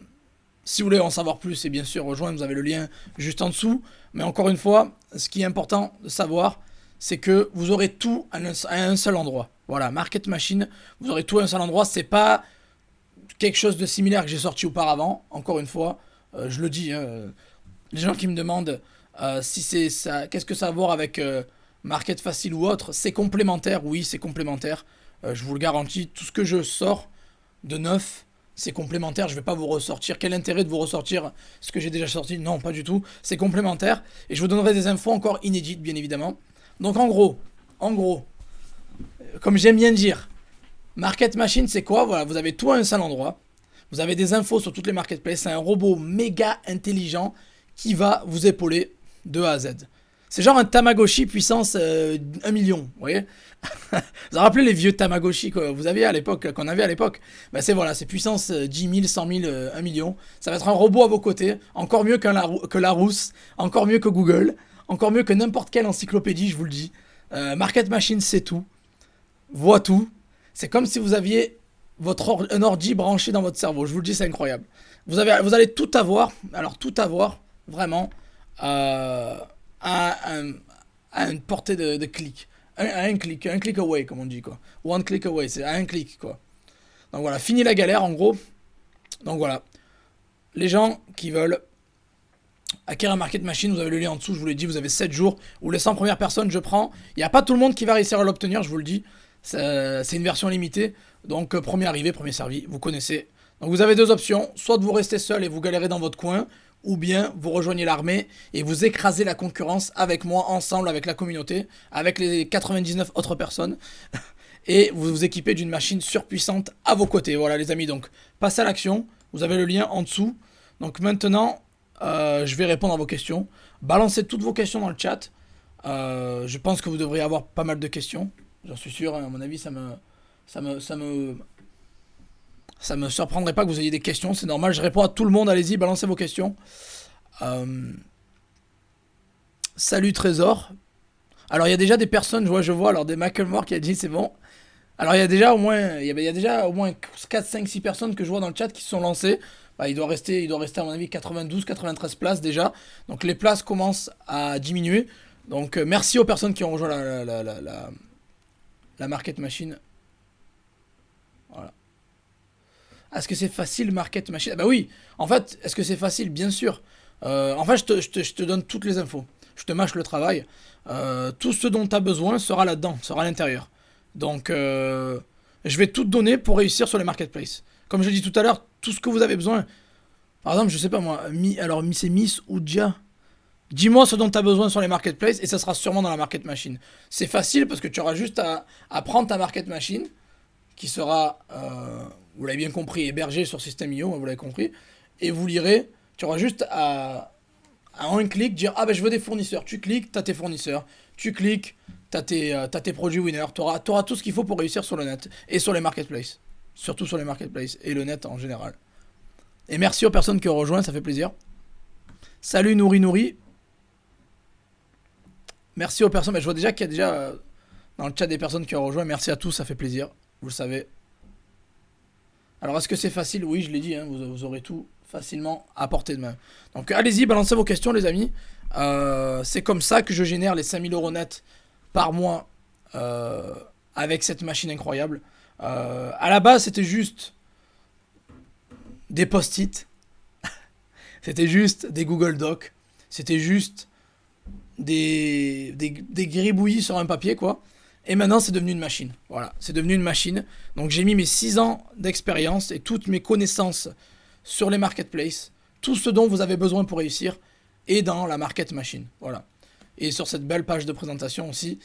[SPEAKER 1] Si vous voulez en savoir plus, et bien sûr rejoindre, vous avez le lien juste en dessous. Mais encore une fois, ce qui est important de savoir, c'est que vous aurez tout à un seul endroit. Voilà, Market Machine, vous aurez tout à un seul endroit. C'est pas quelque chose de similaire que j'ai sorti auparavant. Encore une fois, je le dis, hein, les gens qui me demandent si c'est ça, qu'est-ce que ça a à voir avec Market Facile ou autre, c'est complémentaire. Oui, c'est complémentaire. Je vous le garantis, tout ce que je sors de neuf, c'est complémentaire. Je vais pas vous ressortir. Quel intérêt de vous ressortir ce que j'ai déjà sorti? Non, pas du tout. C'est complémentaire. Et je vous donnerai des infos encore inédites, bien évidemment. Donc en gros, comme j'aime bien dire, Market Machine, c'est quoi? Voilà, vous avez tout à un seul endroit. Vous avez des infos sur toutes les marketplaces. C'est un robot méga intelligent qui va vous épauler de A à Z. C'est genre un Tamagotchi puissance 1 million, vous voyez? Vous vous rappelez les vieux Tamagotchi que vous aviez à l'époque, qu'on avait à l'époque? Ben c'est voilà, c'est puissance 10 000, 100 000, 1 million. Ça va être un robot à vos côtés, encore mieux que Larousse, encore mieux que Google, encore mieux que n'importe quelle encyclopédie, je vous le dis. Market Machine, c'est tout, voit tout. C'est comme si vous aviez un ordi branché dans votre cerveau. Je vous le dis, c'est incroyable. Vous allez tout avoir, alors tout avoir, vraiment, euh, à, un- à une portée de clic. Un click away, comme on dit, quoi. One click away, c'est à un clic, quoi. Donc voilà, fini la galère, en gros. Donc voilà, les gens qui veulent acquérir Market Machine, vous avez le lien en dessous, je vous l'ai dit, vous avez 7 jours, où les 100 premières personnes, je prends. Il n'y a pas tout le monde qui va réussir à l'obtenir, je vous le dis. C'est une version limitée. Donc, premier arrivé, premier servi, vous connaissez. Donc, vous avez deux options. Soit de vous rester seul et vous galérez dans votre coin, ou bien vous rejoignez l'armée et vous écrasez la concurrence avec moi, ensemble, avec la communauté, avec les 99 autres personnes. Et vous vous équipez d'une machine surpuissante à vos côtés. Voilà, les amis. Donc, passez à l'action. Vous avez le lien en dessous. Donc, maintenant, je vais répondre à vos questions. Balancez toutes vos questions dans le chat. Je pense que vous devriez avoir pas mal de questions. J'en suis sûr, hein, à mon avis, ça me, ça me, ça me surprendrait pas que vous ayez des questions. C'est normal, je réponds à tout le monde. Allez-y, balancez vos questions. Euh, Salut Trésor. Alors, il y a déjà des personnes, je vois, alors des Macklemore qui a dit c'est bon. Alors, il y a déjà au moins 4 5 6 personnes que je vois dans le chat qui se sont lancées. Bah, il doit rester à mon avis 92, 93 places déjà. Donc, les places commencent à diminuer. Donc, merci aux personnes qui ont rejoint la Market Machine. Voilà. Est-ce que c'est facile, Market Machine? Ah bah oui, en fait, est-ce que c'est facile? Bien sûr. En fait, je te donne toutes les infos. Je te mâche le travail. Tout ce dont tu as besoin sera là-dedans, sera à l'intérieur. Donc, je vais tout te donner pour réussir sur les marketplaces. Comme je l'ai dit tout à l'heure, tout ce que vous avez besoin. Par exemple, je sais pas moi, c'est Miss Oudja. Dis-moi ce dont tu as besoin sur les marketplaces et ça sera sûrement dans la market machine. C'est facile parce que tu auras juste à prendre ta market machine qui sera, vous l'avez bien compris, hébergée sur System.io, vous l'avez compris, et vous lirez, tu auras juste à un clic dire ah ben je veux des fournisseurs. Tu cliques, tu as tes fournisseurs. Tu cliques, tu as, tes produits winners. Tu auras tout ce qu'il faut pour réussir sur le net et sur les marketplaces. Surtout sur les marketplaces et le net en général. Et merci aux personnes qui ont rejoint, ça fait plaisir. Salut Nouri Nouri. Merci aux personnes. Mais je vois déjà qu'il y a déjà dans le chat des personnes qui ont rejoint. Merci à tous, ça fait plaisir. Vous le savez. Alors est-ce que c'est facile? Oui, je l'ai dit, hein, vous aurez tout facilement à portée de main. Donc allez-y, balancez vos questions les amis. C'est comme ça que je génère les 5000 euros net par mois avec cette machine incroyable. À la base, c'était juste des post-it. C'était juste des Google Docs. C'était juste des gribouillis sur un papier, quoi. Et maintenant, c'est devenu une machine. Voilà, c'est devenu une machine. Donc, j'ai mis mes 6 ans d'expérience et toutes mes connaissances sur les marketplaces, tout ce dont vous avez besoin pour réussir, est dans la market machine. Voilà. Et sur cette belle page de présentation aussi.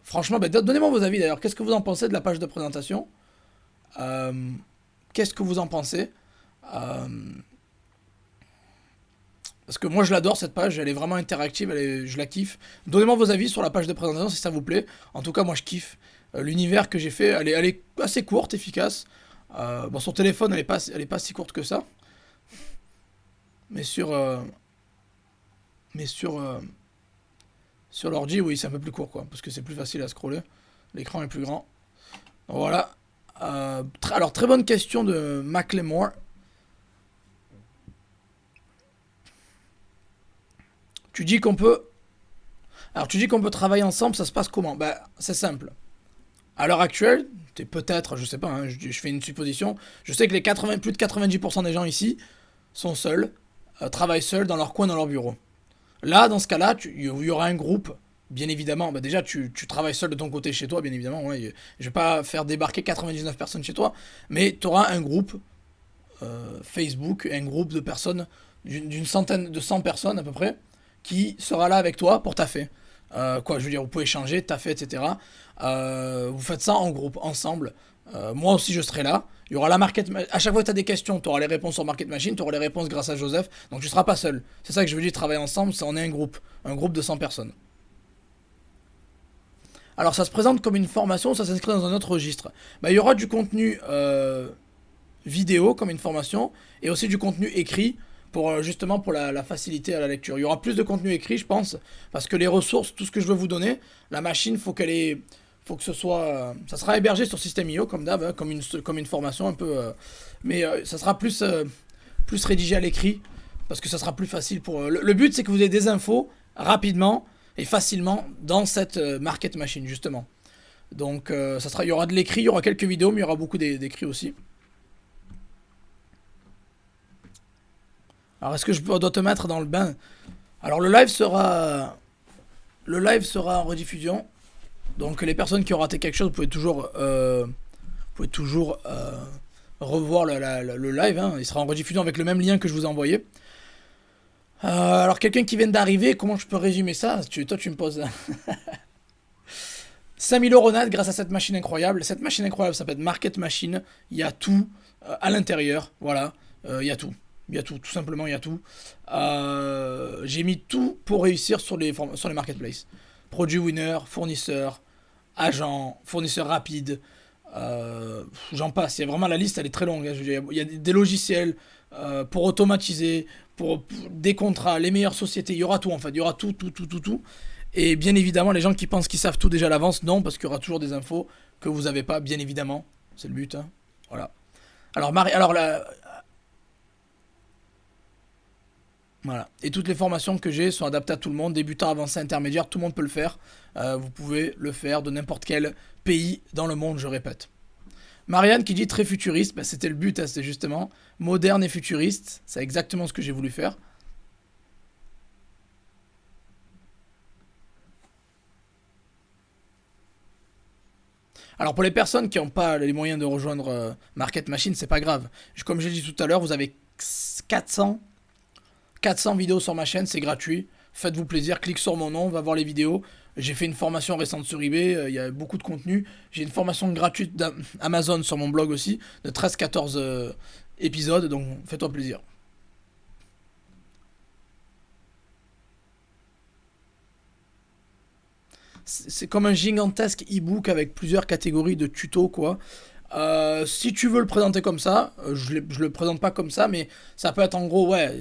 [SPEAKER 1] Franchement, donnez-moi vos avis d'ailleurs. Qu'est-ce que vous en pensez de la page de présentation? Qu'est-ce que vous en pensez? Parce que moi je l'adore cette page, elle est vraiment interactive, je la kiffe. Donnez-moi vos avis sur la page de présentation si ça vous plaît. En tout cas moi je kiffe. L'univers que j'ai fait, elle est assez courte, efficace. Bon sur téléphone elle est pas si courte que ça. Mais sur l'ordi oui c'est un peu plus court quoi. Parce que c'est plus facile à scroller. L'écran est plus grand. Donc, voilà. Alors très bonne question de Macklemore. Tu dis qu'on peut. Alors, tu dis qu'on peut travailler ensemble, ça se passe comment? Bah, c'est simple. À l'heure actuelle, t'es peut-être, je sais pas, hein, je fais une supposition. Je sais que plus de 90% des gens ici sont seuls, travaillent seuls dans leur coin, dans leur bureau. Là, dans ce cas-là, il y aura un groupe, bien évidemment. Bah, déjà, tu travailles seul de ton côté chez toi, bien évidemment. Ouais, je vais pas faire débarquer 99 personnes chez toi, mais tu auras un groupe Facebook, un groupe de personnes, d'une centaine, de 100 personnes à peu près qui sera là avec toi pour taffer. Je veux dire, vous pouvez échanger, taffer, etc. Vous faites ça en groupe, ensemble. Moi aussi, je serai là. Il y aura la market. À chaque fois que tu as des questions, tu auras les réponses sur Market Machine, tu auras les réponses grâce à Joseph. Donc tu ne seras pas seul. C'est ça que je veux dire, travailler ensemble, on est un groupe de 100 personnes. Alors ça se présente comme une formation, ça s'inscrit dans un autre registre. Bah, il y aura du contenu vidéo comme une formation et aussi du contenu écrit pour justement pour la facilité à la lecture. Il y aura plus de contenu écrit, je pense, parce que les ressources, tout ce que je veux vous donner, la machine, faut que ce soit, ça sera hébergé sur System.io comme d'hab, hein, comme une formation un peu, mais ça sera plus rédigé à l'écrit parce que ça sera plus facile pour. Le but, c'est que vous ayez des infos rapidement et facilement dans cette market machine justement. Donc, il y aura de l'écrit, il y aura quelques vidéos, mais il y aura beaucoup d'écrits aussi. Alors, est-ce que je dois te mettre dans le bain? Alors, le live sera en rediffusion. Donc, les personnes qui ont raté quelque chose, vous pouvez toujours revoir le live. Hein. Il sera en rediffusion avec le même lien que je vous ai envoyé. Alors, quelqu'un qui vient d'arriver, comment je peux résumer ça? Toi, tu me poses. 5000 euros net grâce à cette machine incroyable. Cette machine incroyable s'appelle Market Machine. Il y a tout à l'intérieur. Voilà. Il y a tout. Il y a tout simplement, il y a tout. J'ai mis tout pour réussir sur les marketplaces. Produit winner, fournisseur, agent, fournisseur rapide. J'en passe. Il y a vraiment la liste, elle est très longue. Hein. Il y a des logiciels pour automatiser, pour des contrats, les meilleures sociétés. Il y aura tout en fait. Il y aura tout. Et bien évidemment, les gens qui pensent qu'ils savent tout déjà à l'avance, non, parce qu'il y aura toujours des infos que vous n'avez pas, bien évidemment. C'est le but. Hein. Voilà. Voilà. Et toutes les formations que j'ai sont adaptées à tout le monde, débutant, avancé, intermédiaire, tout le monde peut le faire. Vous pouvez le faire de n'importe quel pays dans le monde, je répète. Marianne qui dit très futuriste, bah, c'était le but, hein, c'était justement moderne et futuriste. C'est exactement ce que j'ai voulu faire. Alors pour les personnes qui n'ont pas les moyens de rejoindre Market Machine, c'est pas grave. Comme j'ai dit tout à l'heure, vous avez 400, 400 vidéos sur ma chaîne, c'est gratuit. Faites-vous plaisir, clique sur mon nom, on va voir les vidéos. J'ai fait une formation récente sur eBay, il y a beaucoup de contenu. J'ai une formation gratuite d'Amazon sur mon blog aussi, de 13-14 épisodes, donc fais-toi plaisir. C'est comme un gigantesque e-book avec plusieurs catégories de tutos, quoi. Si tu veux le présenter comme ça, je le présente pas comme ça, mais ça peut être en gros, ouais.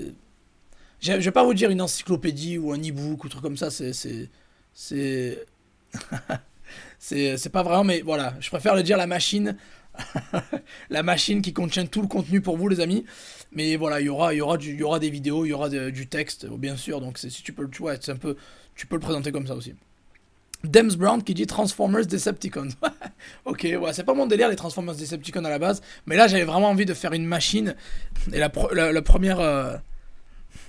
[SPEAKER 1] Je vais pas vous dire une encyclopédie ou un e-book ou truc comme ça, c'est, c'est pas vraiment, mais voilà, je préfère le dire la machine, la machine qui contient tout le contenu pour vous, les amis. Mais voilà, il y aura des vidéos, il y aura du texte, bien sûr. Donc si tu peux, ouais, c'est un peu, tu peux le présenter comme ça aussi. Dems Brown qui dit Transformers Decepticons. Ok, ouais, c'est pas mon délire les Transformers Decepticons à la base, mais là j'avais vraiment envie de faire une machine. Et la première,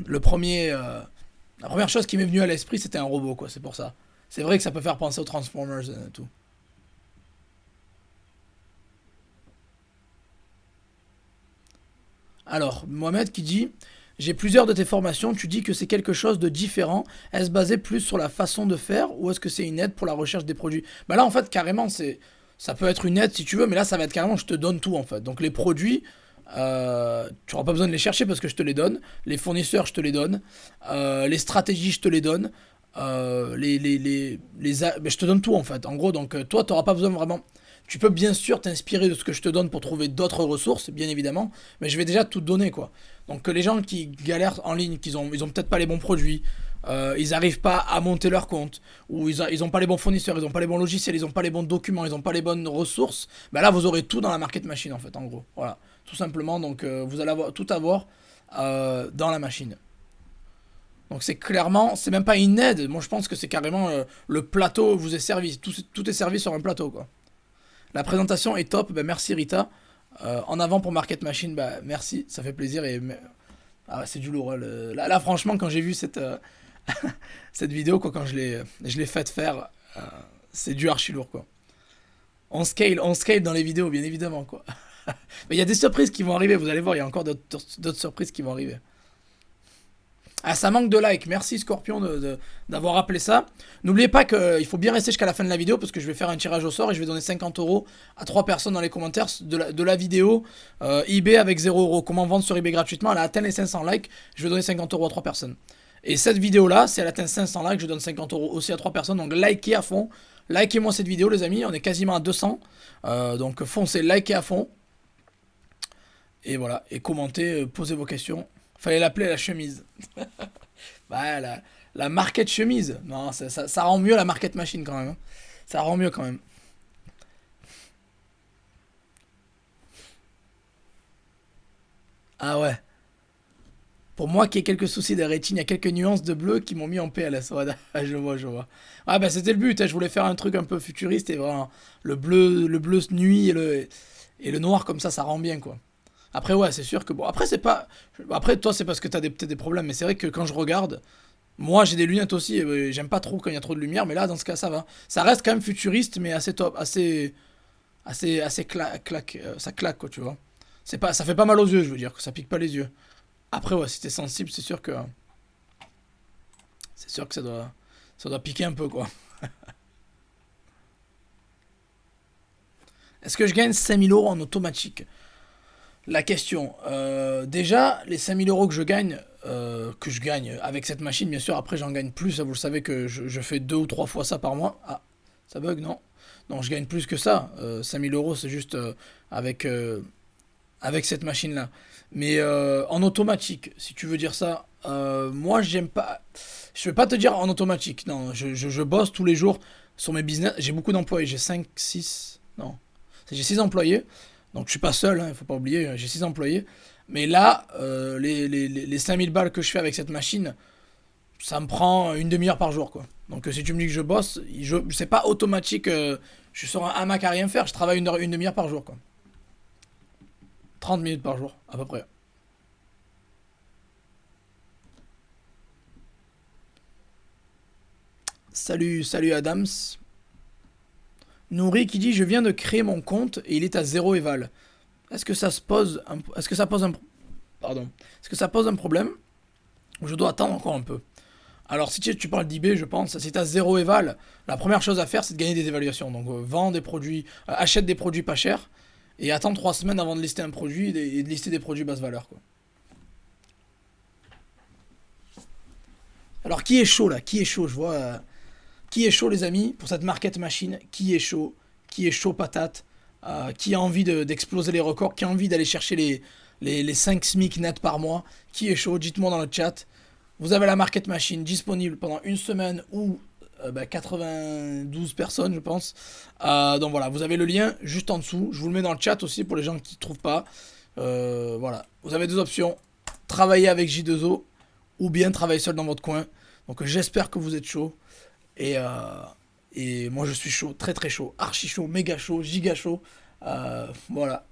[SPEAKER 1] le premier, la première chose qui m'est venue à l'esprit c'était un robot, quoi. C'est pour ça. C'est vrai que ça peut faire penser aux Transformers et tout. Alors, Mohamed qui dit j'ai plusieurs de tes formations, tu dis que c'est quelque chose de différent. Est-ce basé plus sur la façon de faire ou est-ce que c'est une aide pour la recherche des produits? Bah là, en fait, carrément, ça peut être une aide si tu veux, mais là, ça va être carrément, je te donne tout en fait. Donc les produits, tu n'auras pas besoin de les chercher parce que je te les donne. Les fournisseurs, je te les donne. Les stratégies, je te les donne. Mais je te donne tout en fait. En gros, donc toi, tu n'auras pas besoin vraiment. Tu peux bien sûr t'inspirer de ce que je te donne pour trouver d'autres ressources, bien évidemment, mais je vais déjà tout te donner, quoi. Donc que les gens qui galèrent en ligne, ils ont peut-être pas les bons produits, ils n'arrivent pas à monter leur compte, ou ils ont pas les bons fournisseurs, ils ont pas les bons logiciels, ils ont pas les bons documents, ils ont pas les bonnes ressources, bah là vous aurez tout dans la market machine en fait, en gros. Voilà, tout simplement. Donc vous allez tout avoir dans la machine. Donc c'est clairement, c'est même pas une aide. Moi je pense que c'est carrément le plateau vous est servi. Tout est servi sur un plateau, quoi. La présentation est top, bah, merci Rita. En avant pour Market Machine, bah, merci, ça fait plaisir. Ah, c'est du lourd, hein, là, franchement, quand j'ai vu cette vidéo, quoi, quand je l'ai faite faire, c'est du archi lourd, quoi. On scale dans les vidéos, bien évidemment, quoi. Mais il y a des surprises qui vont arriver, vous allez voir, il y a encore d'autres surprises qui vont arriver. Ah, ça manque de likes. Merci Scorpion d'avoir rappelé ça. N'oubliez pas qu'il faut bien rester jusqu'à la fin de la vidéo parce que je vais faire un tirage au sort et je vais donner 50 € à 3 personnes dans les commentaires de la vidéo eBay avec 0 €. Comment vendre sur eBay gratuitement? Elle a atteint les 500 likes. Je vais donner 50 € à 3 personnes. Et cette vidéo-là, si elle atteint 500 likes, je donne 50 € aussi à 3 personnes. Donc likez à fond. Likez-moi cette vidéo, les amis. On est quasiment à 200. Donc foncez, likez à fond. Et voilà. Et commentez, posez vos questions. Fallait l'appeler la chemise. Bah, la market chemise. Non, ça rend mieux la market machine quand même, hein. Ça rend mieux quand même. Ah ouais. Pour moi qui ai quelques soucis de rétine, il y a quelques nuances de bleu qui m'ont mis en PLS. Ouais, je vois, je vois. Ah bah c'était le but, hein. Je voulais faire un truc un peu futuriste et vraiment le bleu nuit et le noir comme ça rend bien, quoi. Après ouais, c'est sûr que bon, après c'est pas, après toi c'est parce que t'as peut-être des problèmes, mais c'est vrai que quand je regarde, moi j'ai des lunettes aussi, et j'aime pas trop quand il y a trop de lumière, mais là dans ce cas ça va. Ça reste quand même futuriste, mais assez top, assez ça claque, quoi, tu vois. C'est pas, ça fait pas mal aux yeux, je veux dire, que ça pique pas les yeux. Après ouais, si t'es sensible, c'est sûr que ça doit piquer un peu, quoi. Est-ce que je gagne 5 000 € en automatique? La question, déjà, les 5 000 € que je gagne avec cette machine, bien sûr, après j'en gagne plus, vous le savez que je fais 2 ou 3 fois ça par mois. Ah, ça bug, non? Non, je gagne plus que ça. 5 000 € c'est juste avec cette machine-là. Mais en automatique, si tu veux dire ça, moi j'aime pas. Je vais pas te dire en automatique, non, je bosse tous les jours sur mes business. J'ai beaucoup d'employés, j'ai 5 6 non, j'ai 6 employés. Donc je suis pas seul, il faut pas oublier, j'ai 6 employés. Mais là, les 5000 balles que je fais avec cette machine, ça me prend une demi-heure par jour, quoi. Donc si tu me dis que je bosse, c'est pas automatique, je suis sur un hamac à rien faire, je travaille une demi-heure par jour, quoi. 30 minutes par jour, à peu près. Salut, salut Adams. Nourri qui dit je viens de créer mon compte et il est à zéro éval. Est-ce que ça se pose un... Est-ce que ça pose un... Pardon. Est-ce que ça pose un problème? Ou je dois attendre encore un peu? Alors si tu parles d'eBay, je pense, si tu as zéro éval, la première chose à faire c'est de gagner des évaluations. Donc vends des produits, achète des produits pas chers et attends 3 semaines avant de lister un produit et de lister des produits basse valeur, quoi. Alors qui est chaud là? Qui est chaud? Je vois... qui est chaud les amis pour cette market machine? Qui est chaud? Qui est chaud patate? Qui a envie d'exploser les records? Qui a envie d'aller chercher les 5 SMIC net par mois? Qui est chaud? Dites-moi dans le chat. Vous avez la market machine disponible pendant une semaine ou 92 personnes, je pense. Donc voilà, vous avez le lien juste en dessous. Je vous le mets dans le chat aussi pour les gens qui ne trouvent pas. Voilà, vous avez deux options. Travailler avec J2O ou bien travailler seul dans votre coin. Donc j'espère que vous êtes chaud. Et moi je suis chaud, très très chaud, archi chaud, méga chaud, giga chaud. Voilà.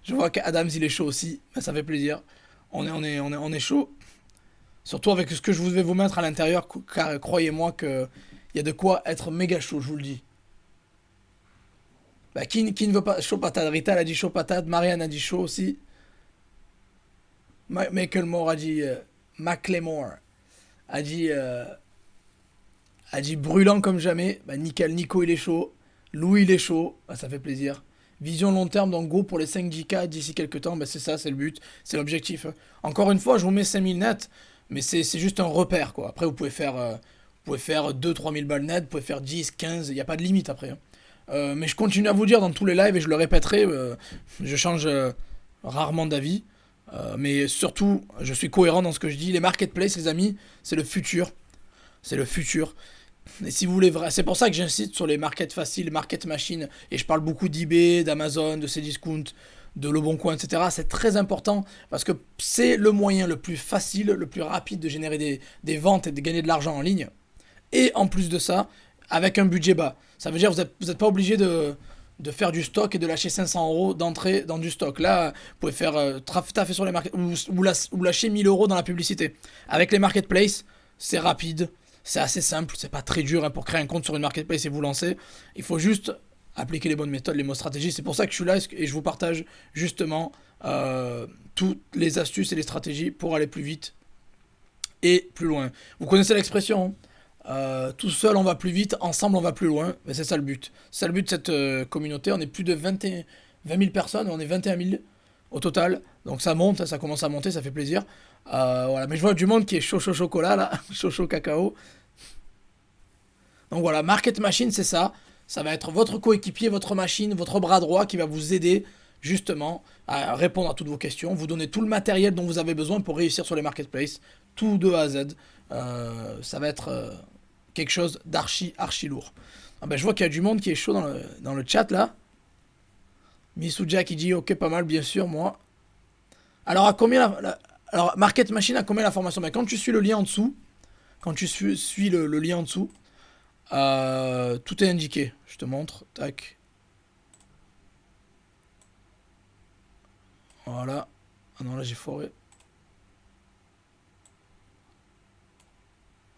[SPEAKER 1] Je vois qu'Adams il est chaud aussi, mais ça fait plaisir. On est chaud. Surtout avec ce que je vais vous mettre à l'intérieur, car croyez-moi qu'il y a de quoi être méga chaud, je vous le dis. Bah, qui ne veut pas chaud patate? Rita a dit chaud patate, Marianne a dit chaud aussi. Michael Moore a dit. Macklemore a dit. A dit brûlant comme jamais. Bah, nickel, Nico il est chaud. Louis il est chaud. Bah, ça fait plaisir. Vision long terme, donc go pour les 5 10K d'ici quelques temps. Bah, c'est ça, c'est le but. C'est l'objectif. Encore une fois, je vous mets 5000 net. Mais c'est juste un repère, quoi. Après, vous pouvez faire 2-3 000 balles net. Vous pouvez faire 10, 15. Il n'y a pas de limite après, hein. Mais je continue à vous dire dans tous les lives et je le répéterai. Je change rarement d'avis. Mais surtout, je suis cohérent dans ce que je dis. Les marketplaces, les amis, c'est le futur. C'est le futur. Et si vous voulez, c'est pour ça que j'insiste sur les markets faciles, market machines, et je parle beaucoup d'eBay, d'Amazon, de Cdiscount, de Leboncoin, etc. C'est très important parce que c'est le moyen le plus facile, le plus rapide de générer des ventes et de gagner de l'argent en ligne. Et en plus de ça, avec un budget bas. Ça veut dire que vous n'êtes pas obligé de faire du stock et de lâcher 500 euros d'entrée dans du stock. Là, vous pouvez faire taffer sur les market ou lâcher 1000 euros dans la publicité. Avec les marketplaces, c'est rapide. C'est assez simple, c'est pas très dur, hein, pour créer un compte sur une marketplace et vous lancer. Il faut juste appliquer les bonnes méthodes, les bonnes stratégies. C'est pour ça que je suis là et je vous partage justement toutes les astuces et les stratégies pour aller plus vite et plus loin. Vous connaissez l'expression, hein, tout seul on va plus vite, ensemble on va plus loin. Mais c'est ça le but. C'est ça le but de cette communauté. On est plus de 20 000 personnes, on est 21 000 au total. Donc ça monte, ça commence à monter, ça fait plaisir. Voilà. Mais je vois du monde qui est chaud chocolat là, chaud cacao. Donc voilà, Market Machine, c'est ça. Ça va être votre coéquipier, votre machine, votre bras droit qui va vous aider justement à répondre à toutes vos questions, vous donner tout le matériel dont vous avez besoin pour réussir sur les marketplaces, tout de A à Z. Ça va être quelque chose d'archi lourd. Ah ben, je vois qu'il y a du monde qui est chaud dans le chat là. Misuja qui dit ok, pas mal, bien sûr, moi. Alors, à combien alors, Market Machine, à combien la formation? Ben, quand tu suis le lien en dessous, quand tu suis le lien en dessous, tout est indiqué. Je te montre. Tac. Voilà. Ah non, là j'ai foiré.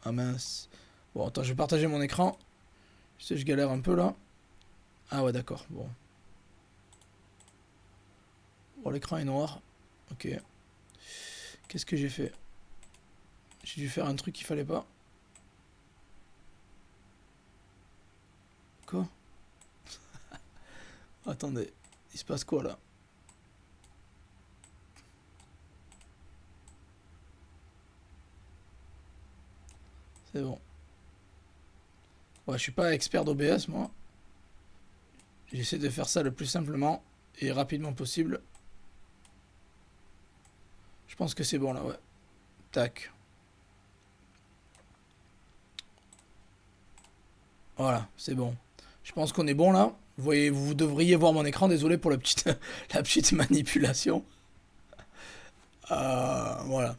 [SPEAKER 1] Ah mince. Bon, attends, je vais partager mon écran. Je sais, je galère un peu là. Ah ouais, d'accord. Bon. Bon, l'écran est noir. Ok. Qu'est-ce que j'ai fait? J'ai dû faire un truc qu'il fallait pas. Quoi? Attendez. Il se passe quoi là? C'est bon. Ouais, je suis pas expert d'OBS moi. J'essaie de faire ça le plus simplement et rapidement possible. Je pense que c'est bon là, ouais. Tac. Voilà, c'est bon. Je pense qu'on est bon là. Vous voyez, vous devriez voir mon écran. Désolé pour la petite manipulation. Voilà.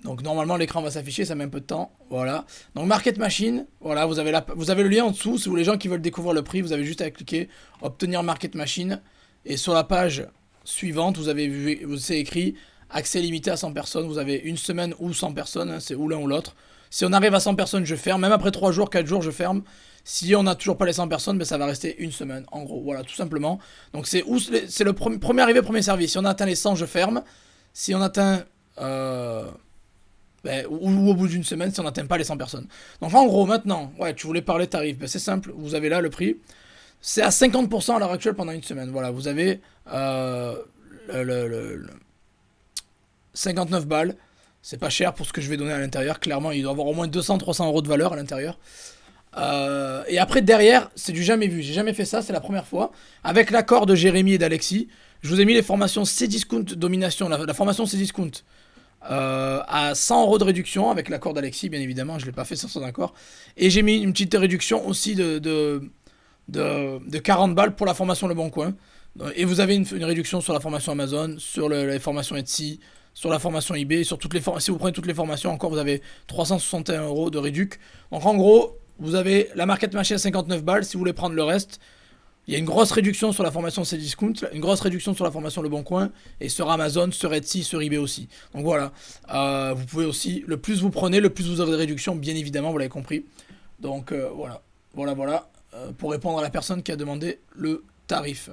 [SPEAKER 1] Donc normalement l'écran va s'afficher, ça met un peu de temps. Voilà. Donc Market Machine, voilà, vous avez le lien en dessous. Si vous les gens qui veulent découvrir le prix, vous avez juste à cliquer obtenir Market Machine. Et sur la page suivante, vous avez vu, c'est écrit accès limité à 100 personnes. Vous avez une semaine ou 100 personnes, hein, c'est ou l'un ou l'autre. Si on arrive à 100 personnes, je ferme. Même après 3 jours, 4 jours, je ferme. Si on n'a toujours pas les 100 personnes, ben ça va rester une semaine, en gros. Voilà, tout simplement. Donc c'est le premier arrivé, premier servi. Si on atteint les 100, je ferme. Si on atteint... ou au bout d'une semaine, si on n'atteint pas les 100 personnes. Donc en gros, maintenant, ouais, tu voulais parler tarif. Ben, c'est simple, vous avez là le prix. C'est à 50% à l'heure actuelle pendant une semaine. Voilà, vous avez le 59 balles. C'est pas cher pour ce que je vais donner à l'intérieur. Clairement, il doit avoir au moins 200-300 euros de valeur à l'intérieur. Et après, derrière, c'est du jamais vu. J'ai jamais fait ça, c'est la première fois. Avec l'accord de Jérémy et d'Alexis, je vous ai mis les formations Cdiscount Domination, la formation Cdiscount à 100 euros de réduction avec l'accord d'Alexis, bien évidemment. Je l'ai pas fait sans son accord. Et j'ai mis une petite réduction aussi de 40 balles pour la formation Le Bon Coin. Et vous avez une réduction sur la formation Amazon, sur les formations Etsy, sur la formation eBay, sur toutes les si vous prenez toutes les formations, encore vous avez 361 euros de réduc. Donc en gros, vous avez la Market Machine à 59 balles. Si vous voulez prendre le reste, il y a une grosse réduction sur la formation Cdiscount, une grosse réduction sur la formation Le Bon Coin, et sur Amazon, sur Etsy, sur eBay aussi. Donc voilà, vous pouvez aussi, le plus vous prenez, le plus vous aurez de réduction, bien évidemment, vous l'avez compris. Donc voilà, pour répondre à la personne qui a demandé le tarif.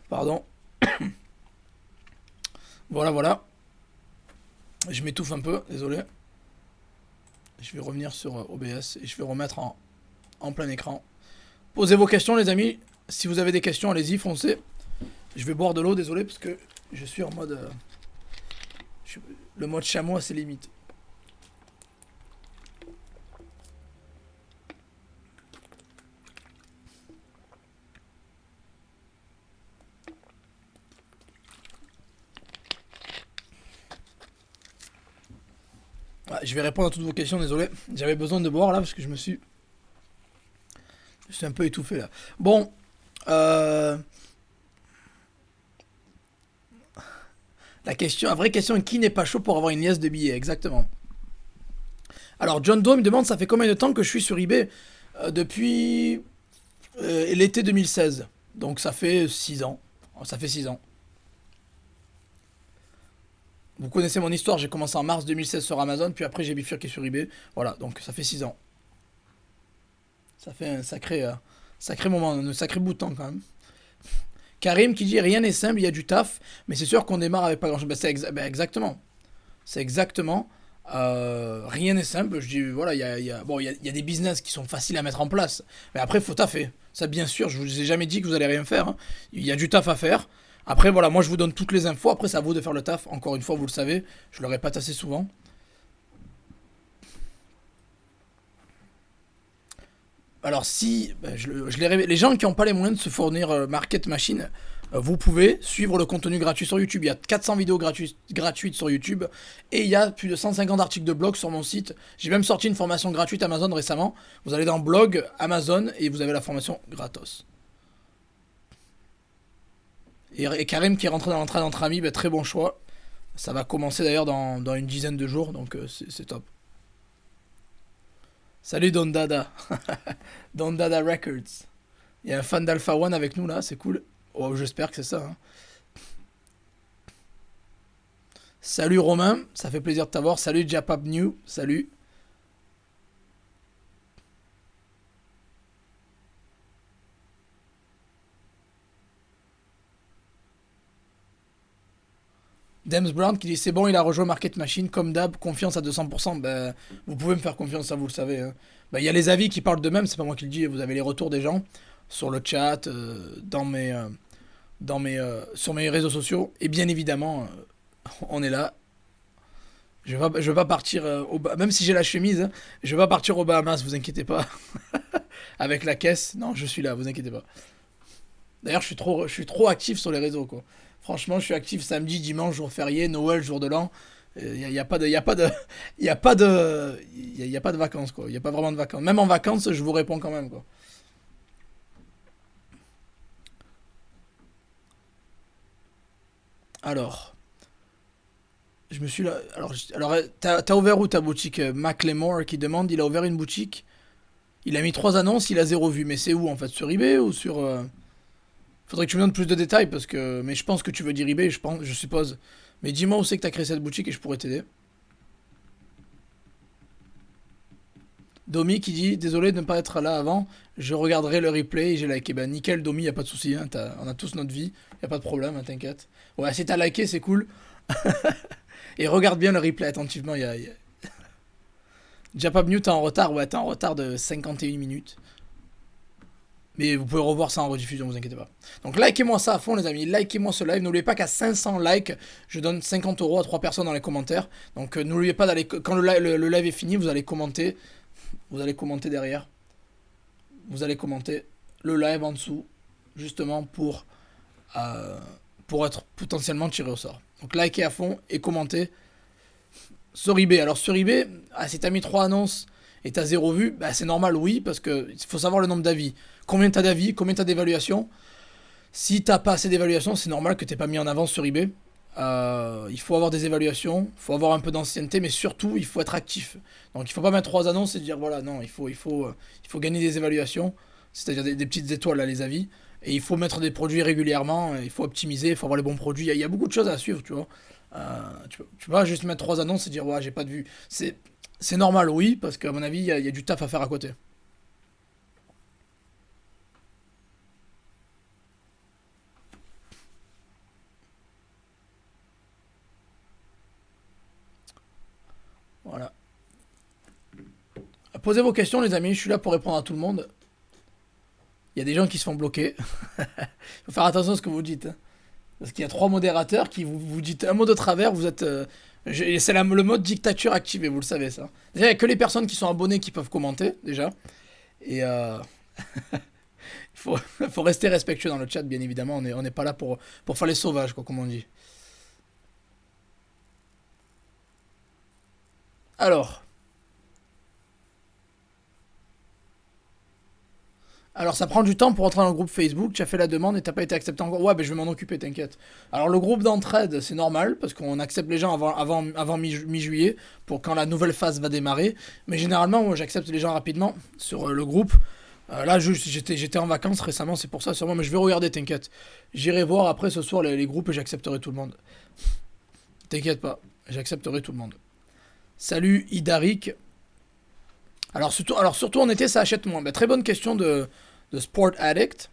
[SPEAKER 1] Pardon. Voilà. Je m'étouffe un peu, désolé. Je vais revenir sur OBS et je vais remettre en plein écran. Posez vos questions, les amis. Si vous avez des questions, allez-y, foncez. Je vais boire de l'eau, désolé, parce que je suis en mode... le mode chameau à ses limites. Je vais répondre à toutes vos questions, désolé. J'avais besoin de boire là parce que je suis un peu étouffé là. Bon. La vraie question est qui n'est pas chaud pour avoir une liasse de billets, exactement. Alors John Doe me demande ça fait combien de temps que je suis sur eBay depuis l'été 2016. Donc ça fait 6 ans. Ça fait 6 ans. Vous connaissez mon histoire, j'ai commencé en mars 2016 sur Amazon, puis après j'ai bifurqué sur eBay. Voilà, donc ça fait 6 ans. Ça fait un sacré moment, un sacré bout de temps quand même. Karim qui dit rien n'est simple, il y a du taf, mais c'est sûr qu'on démarre avec pas grand chose. Exactement. C'est exactement. Rien n'est simple. Je dis, voilà, il y a des business qui sont faciles à mettre en place, mais après, il faut taffer. Ça, bien sûr, je vous ai jamais dit que vous allez rien faire, hein. Il y a du taf à faire. Après, voilà, moi je vous donne toutes les infos. Après, c'est à vous de faire le taf. Encore une fois, vous le savez, je le répète assez souvent. Alors, si les gens qui n'ont pas les moyens de se fournir Market Machine, vous pouvez suivre le contenu gratuit sur YouTube. Il y a 400 vidéos gratuites sur YouTube et il y a plus de 150 articles de blog sur mon site. J'ai même sorti une formation gratuite Amazon récemment. Vous allez dans blog Amazon et vous avez la formation gratos. Et Karim qui est rentré dans l'entraide entre amis, très bon choix. Ça va commencer d'ailleurs dans une dizaine de jours, donc c'est top. Salut Don Dada. Don Dada Records. Il y a un fan d'Alpha One avec nous là, c'est cool. Oh, j'espère que c'est ça, hein. Salut Romain, ça fait plaisir de t'avoir. Salut Japap New, salut. Dems Brown qui dit c'est bon, il a rejoint Market Machine, comme d'hab, confiance à 200%. Ben, vous pouvez me faire confiance, ça vous le savez, hein. Ben, il y a les avis qui parlent d'eux-mêmes, c'est pas moi qui le dis, vous avez les retours des gens sur le chat, sur mes réseaux sociaux, et bien évidemment, on est là. Je vais pas partir même si j'ai la chemise, hein, je vais pas partir aux Bahamas, vous inquiétez pas. Avec la caisse, non, je suis là, vous inquiétez pas. D'ailleurs, je suis trop actif sur les réseaux, quoi. Franchement, je suis actif samedi, dimanche, jour férié, Noël, jour de l'an. Il y a pas de, y a pas de, y a pas de, y a pas de vacances, quoi. Il y a pas vraiment de vacances. Même en vacances, je vous réponds quand même, quoi. Alors, je me suis là. Alors, t'as ouvert où ta boutique? Macklemore qui demande, il a ouvert une boutique. Il a mis 3 annonces, il a 0 vue. Mais c'est où en fait? Sur eBay ou sur. Faudrait que tu me donnes plus de détails parce que. Mais je pense que tu veux dire eBay, je suppose. Mais dis-moi où c'est que t'as créé cette boutique et je pourrais t'aider. Domi qui dit désolé de ne pas être là avant, je regarderai le replay et j'ai liké. Bah nickel Domi, y a pas de souci, hein, on a tous notre vie, y a pas de problème, hein, t'inquiète. Ouais, si t'as liké, c'est cool. Et regarde bien le replay attentivement, Japab New, t'es en retard, ouais, t'es en retard de 51 minutes. Mais vous pouvez revoir ça en rediffusion, vous inquiétez pas. Donc likez-moi ça à fond les amis, likez-moi ce live. N'oubliez pas qu'à 500 likes, je donne 50 € à 3 personnes dans les commentaires. Donc n'oubliez pas d'aller, quand le live est fini, vous allez commenter. Vous allez commenter derrière. Vous allez commenter le live en dessous, justement pour être potentiellement tiré au sort. Donc likez à fond et commentez. Sur eBay, alors sur eBay, si t'as mis 3 annonces et t'as 0 vue, bah c'est normal, oui, parce que il faut savoir le nombre d'avis. Combien t'as d'avis, combien t'as d'évaluations. Si t'as pas assez d'évaluations, c'est normal que t'aies pas mis en avance sur eBay. Il faut avoir des évaluations, il faut avoir un peu d'ancienneté, mais surtout il faut être actif. Donc il faut pas mettre 3 annonces et dire voilà, non, il faut gagner des évaluations, c'est-à-dire des petites étoiles là, les avis. Et il faut mettre des produits régulièrement, il faut optimiser, il faut avoir les bons produits. Il y a beaucoup de choses à suivre, tu vois. Tu peux pas juste mettre 3 annonces et dire ouais, j'ai pas de vue. C'est normal, oui, parce qu'à mon avis, il y a du taf à faire à côté. Voilà. Posez vos questions, les amis, je suis là pour répondre à tout le monde. Il y a des gens qui se font bloquer. Il faut faire attention à ce que vous dites, hein. Parce qu'il y a 3 modérateurs qui vous dites un mot de travers, vous êtes. C'est le mode dictature activé, vous le savez ça. Déjà, il n'y a que les personnes qui sont abonnées qui peuvent commenter, déjà. Et il faut rester respectueux dans le chat, bien évidemment. On n'est pas là pour faire les sauvages, quoi, comme on dit. Alors. Alors ça prend du temps pour entrer dans le groupe Facebook, tu as fait la demande et t'as pas été accepté encore. Ouais, ben je vais m'en occuper, t'inquiète. Alors le groupe d'entraide, c'est normal, parce qu'on accepte les gens avant mi-juillet, pour quand la nouvelle phase va démarrer. Mais généralement, moi j'accepte les gens rapidement sur le groupe. Là, j'étais en vacances récemment, c'est pour ça sûrement, mais je vais regarder, t'inquiète. J'irai voir après ce soir les groupes et j'accepterai tout le monde. T'inquiète pas, j'accepterai tout le monde. Salut Idarik. Alors surtout en été, ça achète moins. Bah, très bonne question de Sport Addict.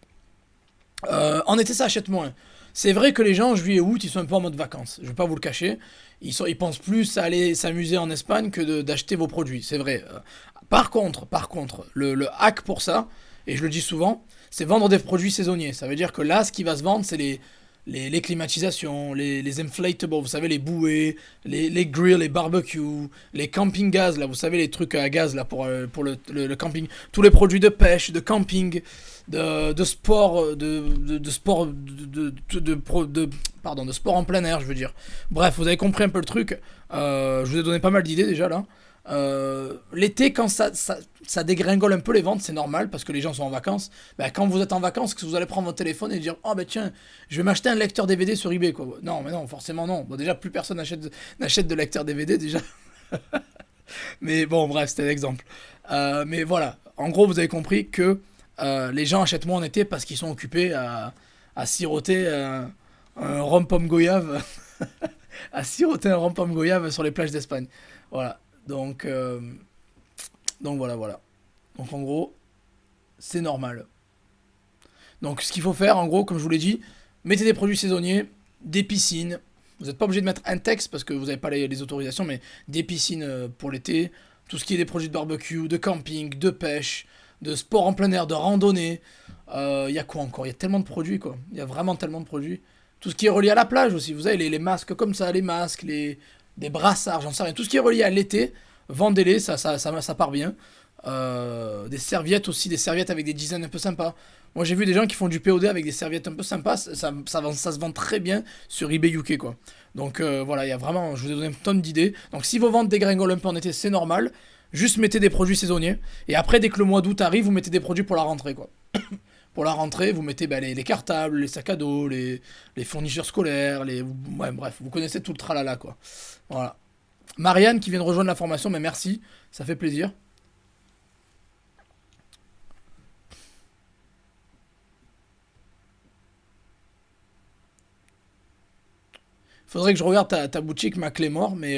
[SPEAKER 1] En été, ça achète moins. C'est vrai que les gens, en juillet et août, ils sont un peu en mode vacances. Je vais pas vous le cacher. Ils pensent plus à aller s'amuser en Espagne que d'acheter vos produits. C'est vrai. Par contre, le hack pour ça, et je le dis souvent, c'est vendre des produits saisonniers. Ça veut dire que là, ce qui va se vendre, c'est les climatisations, les inflatables, vous savez, les bouées, les grills, les barbecues, les camping gaz, là, vous savez, les trucs à gaz, là, pour le camping, tous les produits de pêche, de camping, de sport, de sport, pardon, de sport en plein air, je veux dire. Bref, vous avez compris un peu le truc. Je vous ai donné pas mal d'idées déjà, là. L'été, quand ça dégringole un peu les ventes, c'est normal parce que les gens sont en vacances. Bah, quand vous êtes en vacances, que vous allez prendre votre téléphone et dire oh bah tiens, je vais m'acheter un lecteur DVD sur eBay quoi. Non, mais non, forcément non. Bon, déjà, plus personne n'achète de lecteur DVD déjà. Mais bon, bref, c'était l'exemple. Mais voilà, en gros, vous avez compris que les gens achètent moins en été parce qu'ils sont occupés à siroter un rhum pomme goyave. À siroter un rhum pomme goyave sur les plages d'Espagne. Voilà. Donc voilà. Donc en gros, c'est normal. Donc ce qu'il faut faire, en gros, comme je vous l'ai dit, mettez des produits saisonniers, des piscines. Vous n'êtes pas obligé de mettre un texte parce que vous n'avez pas les autorisations, mais des piscines pour l'été. Tout ce qui est des produits de barbecue, de camping, de pêche, de sport en plein air, de randonnée. Il y a quoi encore? Il y a tellement de produits, quoi. Il y a vraiment tellement de produits. Tout ce qui est relié à la plage aussi. Vous avez les masques comme ça, les masques, des brassards, j'en sais rien. Tout ce qui est relié à l'été, vendez-les, ça part bien. Des serviettes aussi, des serviettes avec des designs un peu sympas. Moi j'ai vu des gens qui font du POD avec des serviettes un peu sympas, ça se vend très bien sur eBay UK quoi. Donc voilà, il y a vraiment, je vous ai donné une tonne d'idées. Donc si vos ventes dégringolent un peu en été, c'est normal. Juste mettez des produits saisonniers. Et après, dès que le mois d'août arrive, vous mettez des produits pour la rentrée quoi. Pour la rentrée, vous mettez bah, les cartables, les sacs à dos, les fournitures scolaires, ouais, bref, vous connaissez tout le tralala quoi. Voilà. Marianne qui vient de rejoindre la formation, mais merci, ça fait plaisir. Faudrait que je regarde ta boutique Maclémore, mais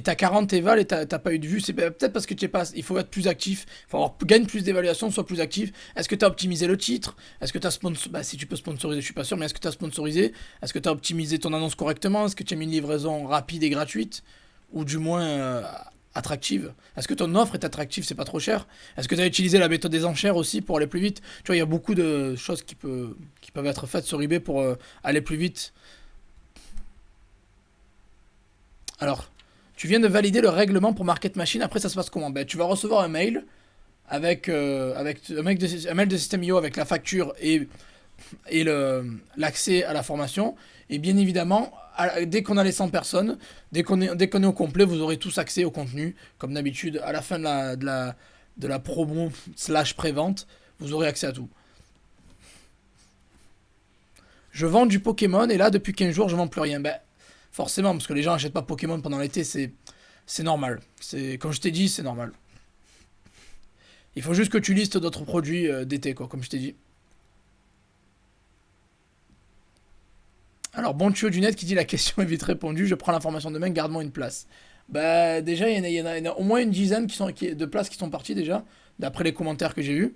[SPEAKER 1] t'as 40 évals et t'as pas eu de vue. C'est peut-être parce que tu es pas. Il faut être plus actif. Il faut gagne plus d'évaluation, sois plus actif. Est-ce que t'as optimisé le titre? Est-ce que t'as sponsorisé? Bah, si tu peux sponsoriser, je suis pas sûr, mais est-ce que t'as sponsorisé? Est-ce que t'as optimisé ton annonce correctement? Est-ce que tu as mis une livraison rapide et gratuite? Ou du moins attractive? Est-ce que ton offre est attractive? C'est pas trop cher? Est-ce que tu as utilisé la méthode des enchères aussi pour aller plus vite? Tu vois, il y a beaucoup de choses qui peuvent être faites sur eBay pour aller plus vite. Alors, tu viens de valider le règlement pour Market Machine. Après, ça se passe comment? Ben, tu vas recevoir un mail avec un mail de System.io avec la facture et l'accès à la formation. Et bien évidemment, dès qu'on a les 100 personnes, dès qu'on est au complet, vous aurez tous accès au contenu. Comme d'habitude, à la fin de la promo slash prévente, vous aurez accès à tout. Je vends du Pokémon et là, depuis 15 jours, je vends plus rien. Ben, forcément, parce que les gens n'achètent pas Pokémon pendant l'été, c'est normal. Comme je t'ai dit, c'est normal. Il faut juste que tu listes d'autres produits d'été, quoi, comme je t'ai dit. Alors, bon tuyau du net qui dit la question est vite répondue, je prends l'information demain, garde-moi une place. Bah, déjà, il y en a au moins une dizaine de places qui sont parties déjà, d'après les commentaires que j'ai eus.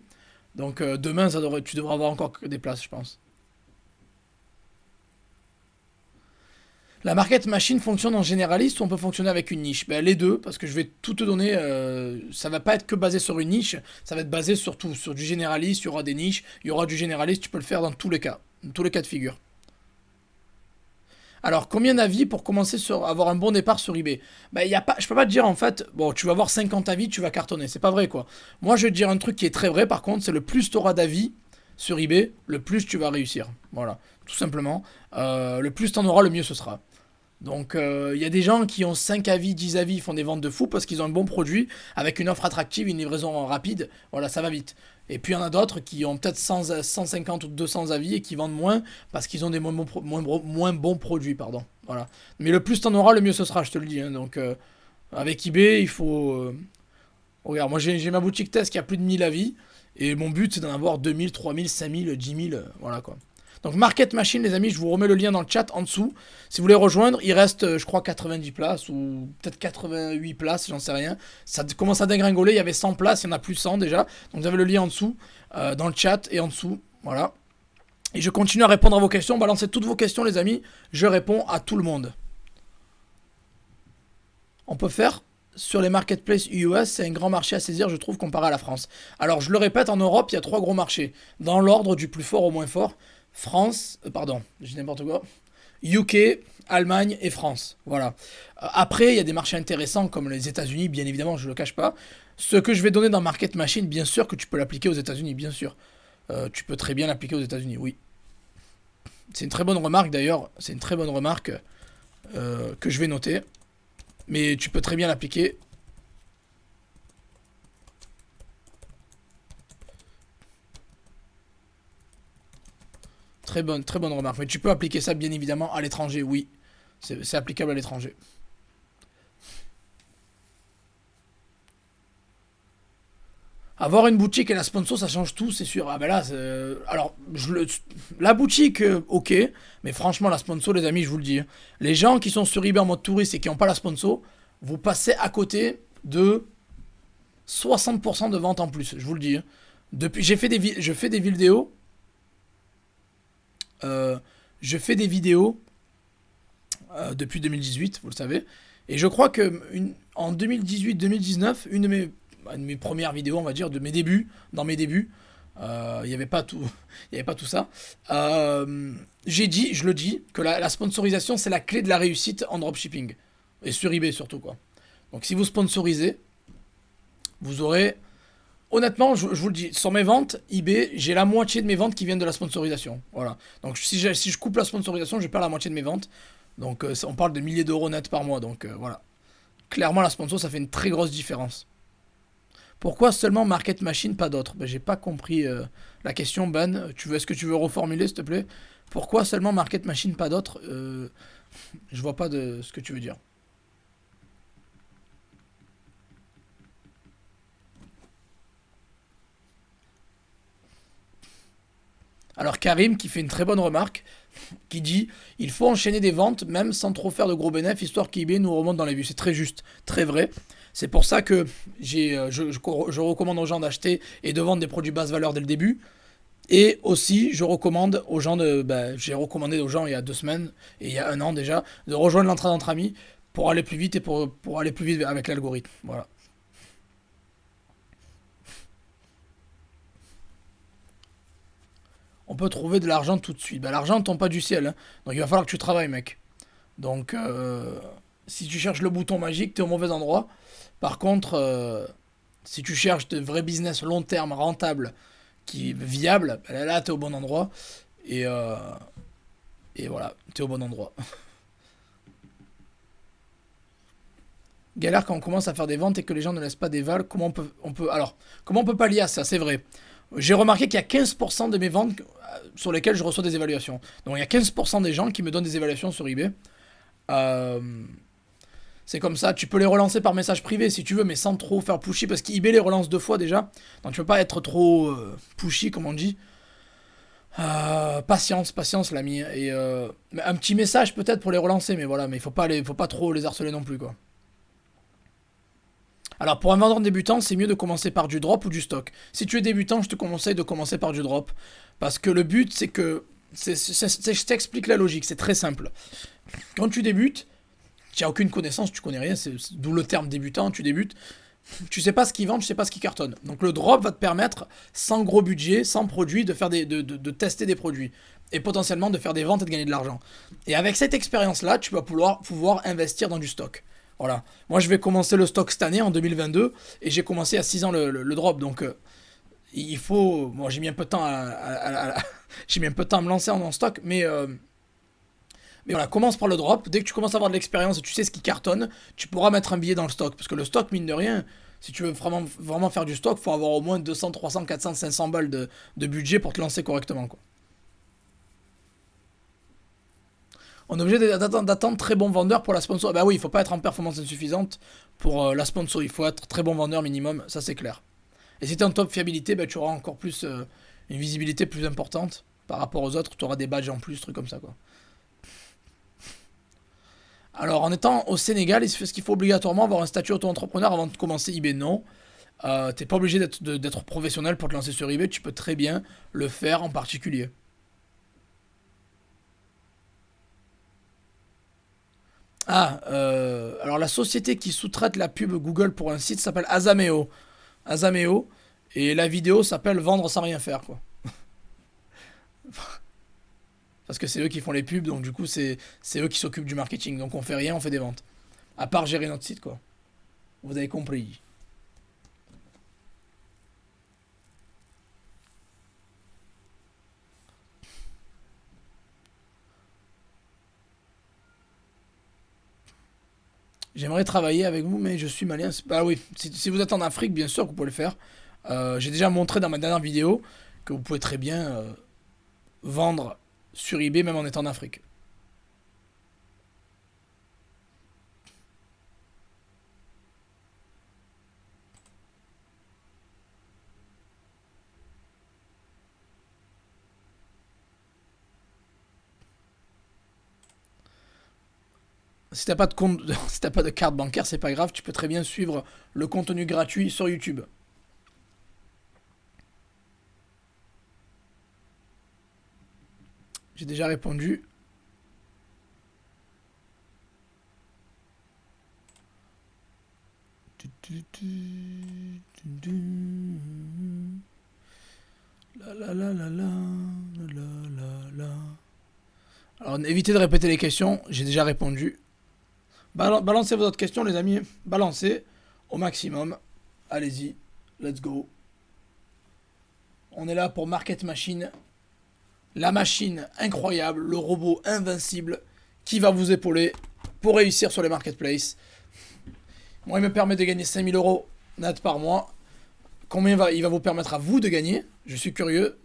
[SPEAKER 1] Donc, demain, tu devras avoir encore des places, je pense. La market machine fonctionne en généraliste ou on peut fonctionner avec une niche? Ben, les deux, parce que je vais tout te donner. Ça va pas être que basé sur une niche, ça va être basé sur tout. Sur du généraliste, il y aura des niches, il y aura du généraliste, tu peux le faire dans tous les cas de figure. Alors, combien d'avis pour commencer sur avoir un bon départ sur eBay? Ben, y a pas, je peux pas te dire en fait, bon, tu vas avoir 50 avis, tu vas cartonner. C'est pas vrai quoi. Moi, je vais te dire un truc qui est très vrai par contre, c'est le plus tu auras d'avis sur eBay, le plus tu vas réussir. Voilà, tout simplement. Le plus tu en auras, le mieux ce sera. Donc il y a des gens qui ont 5 avis, 10 avis, ils font des ventes de fou parce qu'ils ont un bon produit avec une offre attractive, une livraison rapide. Voilà, ça va vite. Et puis il y en a d'autres qui ont peut-être 150 ou 200 avis et qui vendent moins parce qu'ils ont des moins bons produits. Pardon. Voilà. Mais le plus t'en auras, le mieux ce sera, je te le dis. Hein. Donc avec eBay, il faut. Regarde, moi j'ai ma boutique test qui a plus de 1000 avis. Et mon but c'est d'en avoir 2000, 3000, 5000, 10 000. Voilà quoi. Donc Market Machine, les amis, je vous remets le lien dans le chat en dessous. Si vous voulez rejoindre, il reste, je crois, 90 places ou peut-être 88 places, j'en sais rien. Ça commence à dégringoler, il y avait 100 places, il y en a plus 100 déjà. Donc vous avez le lien en dessous, dans le chat et en dessous. Voilà. Et je continue à répondre à vos questions. Balancez toutes vos questions, les amis. Je réponds à tout le monde. On peut faire sur les marketplaces US, c'est un grand marché à saisir, je trouve, comparé à la France. Alors, je le répète, en Europe, il y a trois gros marchés. Dans l'ordre du plus fort au moins fort. France, pardon, j'ai n'importe quoi. UK, Allemagne et France. Voilà. Après, il y a des marchés intéressants comme les États-Unis, bien évidemment, je ne le cache pas. Ce que je vais donner dans Market Machine, bien sûr que tu peux l'appliquer aux États-Unis, bien sûr. Tu peux très bien l'appliquer aux États-Unis, oui. C'est une très bonne remarque d'ailleurs. C'est une très bonne remarque que je vais noter. Mais tu peux très bien l'appliquer. Très bonne remarque. Mais tu peux appliquer ça bien évidemment à l'étranger, oui. C'est applicable à l'étranger. Avoir une boutique et la sponsor, ça change tout, c'est sûr. Ah ben là, alors, la boutique, ok. Mais franchement, la sponsor, les amis, je vous le dis. Hein. Les gens qui sont sur eBay en mode touriste et qui n'ont pas la sponsor, vous passez à côté de 60% de ventes en plus, je vous le dis. Hein. Je fais des vidéos. euh, je fais des vidéos depuis 2018, vous le savez. Et je crois que en 2018-2019, une de mes premières vidéos, on va dire, de mes débuts, dans mes débuts, il n'y avait pas tout, il y avait pas tout ça. J'ai dit, je le dis, que la sponsorisation c'est la clé de la réussite en dropshipping et sur eBay surtout quoi. Donc si vous sponsorisez, vous aurez, honnêtement, je vous le dis, sur mes ventes eBay, j'ai la moitié de mes ventes qui viennent de la sponsorisation. Voilà. Donc si je coupe la sponsorisation, je perds la moitié de mes ventes. Donc on parle de milliers d'euros net par mois. Donc voilà. Clairement, la sponsor, ça fait une très grosse différence. Pourquoi seulement Market Machine, pas d'autres? Ben, j'ai pas compris la question, Ban. Est-ce que tu veux reformuler, s'il te plaît? Pourquoi seulement Market Machine, pas d'autres? Je vois pas de ce que tu veux dire. Alors Karim qui fait une très bonne remarque, qui dit il faut enchaîner des ventes même sans trop faire de gros bénéfices histoire qu'eBay nous remonte dans les vues. C'est très juste, très vrai. C'est pour ça que je recommande aux gens d'acheter et de vendre des produits basse valeur dès le début. Et aussi, je recommande aux gens j'ai recommandé aux gens il y a 2 semaines et il y a un an déjà de rejoindre l'entraide entre amis pour aller plus vite et pour aller plus vite avec l'algorithme. Voilà. On peut trouver de l'argent tout de suite. Bah, l'argent ne tombe pas du ciel, hein. Donc il va falloir que tu travailles, mec. Donc si tu cherches le bouton magique, t'es au mauvais endroit. Par contre, si tu cherches de vrais business long terme, rentables, qui viables, bah là, t'es au bon endroit. Et, euh, et voilà, t'es au bon endroit. Galère quand on commence à faire des ventes et que les gens ne laissent pas des vals. Alors, comment on peut pallier à ça? C'est vrai. J'ai remarqué qu'il y a 15% de mes ventes sur lesquelles je reçois des évaluations. Donc il y a 15% des gens qui me donnent des évaluations sur eBay. Euh, c'est comme ça, tu peux les relancer par message privé si tu veux, mais sans trop faire pushy, parce qu'eBay les relance 2 fois déjà. Donc tu peux pas être trop pushy, comme on dit. Patience, patience l'ami. Et un petit message peut-être pour les relancer, mais voilà, mais faut pas trop les harceler non plus, quoi. Alors pour un vendeur débutant, c'est mieux de commencer par du drop ou du stock. Si tu es débutant, je te conseille de commencer par du drop. Parce que le but, c'est que... je t'explique la logique, c'est très simple. Quand tu débutes, tu n'as aucune connaissance, tu connais rien, d'où le terme débutant, tu débutes. Tu sais pas ce qui vend, tu sais pas ce qui cartonne. Donc le drop va te permettre, sans gros budget, sans produit, de, faire de tester des produits. Et potentiellement de faire des ventes et de gagner de l'argent. Et avec cette expérience-là, tu vas pouvoir investir dans du stock. Voilà. Moi, je vais commencer le stock cette année, en 2022, et j'ai commencé à 6 ans le drop. Donc, il faut... Bon, j'ai mis un peu de temps j'ai mis un peu de temps à me lancer en stock, mais voilà, commence par le drop. Dès que tu commences à avoir de l'expérience et tu sais ce qui cartonne, tu pourras mettre un billet dans le stock. Parce que le stock, mine de rien, si tu veux vraiment, vraiment faire du stock, il faut avoir au moins 200, 300, 400, 500 balles de budget pour te lancer correctement, quoi. On est obligé d'attendre très bon vendeur pour la sponsor. Bah oui, il faut pas être en performance insuffisante pour la sponsor. Il faut être très bon vendeur minimum, ça c'est clair. Et si tu es en top fiabilité, bah, tu auras encore plus une visibilité plus importante par rapport aux autres. Tu auras des badges en plus, trucs comme ça, quoi. Alors, en étant au Sénégal, est-ce qu'il faut obligatoirement avoir un statut auto-entrepreneur avant de commencer eBay? Non. T'es pas obligé d'être professionnel pour te lancer sur eBay. Tu peux très bien le faire en particulier. Alors la société qui sous-traite la pub Google pour un site s'appelle Azameo. Azameo. Et la vidéo s'appelle Vendre sans rien faire, quoi. Parce que c'est eux qui font les pubs, donc du coup, c'est eux qui s'occupent du marketing. Donc on fait rien, on fait des ventes. À part gérer notre site, quoi. Vous avez compris. J'aimerais travailler avec vous, mais je suis malien. Bah oui, si vous êtes en Afrique, bien sûr que vous pouvez le faire. J'ai déjà montré dans ma dernière vidéo que vous pouvez très bien vendre sur eBay même en étant en Afrique. Si t'as pas de compte, si t'as pas de carte bancaire, c'est pas grave, tu peux très bien suivre le contenu gratuit sur YouTube. J'ai déjà répondu. La la la la la la la la. Alors évitez de répéter les questions, j'ai déjà répondu. Balancez vos autres questions, les amis. Balancez au maximum. Allez-y. Let's go. On est là pour Market Machine. La machine incroyable, le robot invincible qui va vous épauler pour réussir sur les marketplaces. Moi, il me permet de gagner 5 000 € net par mois. Combien il va vous permettre à vous de gagner? Je suis curieux.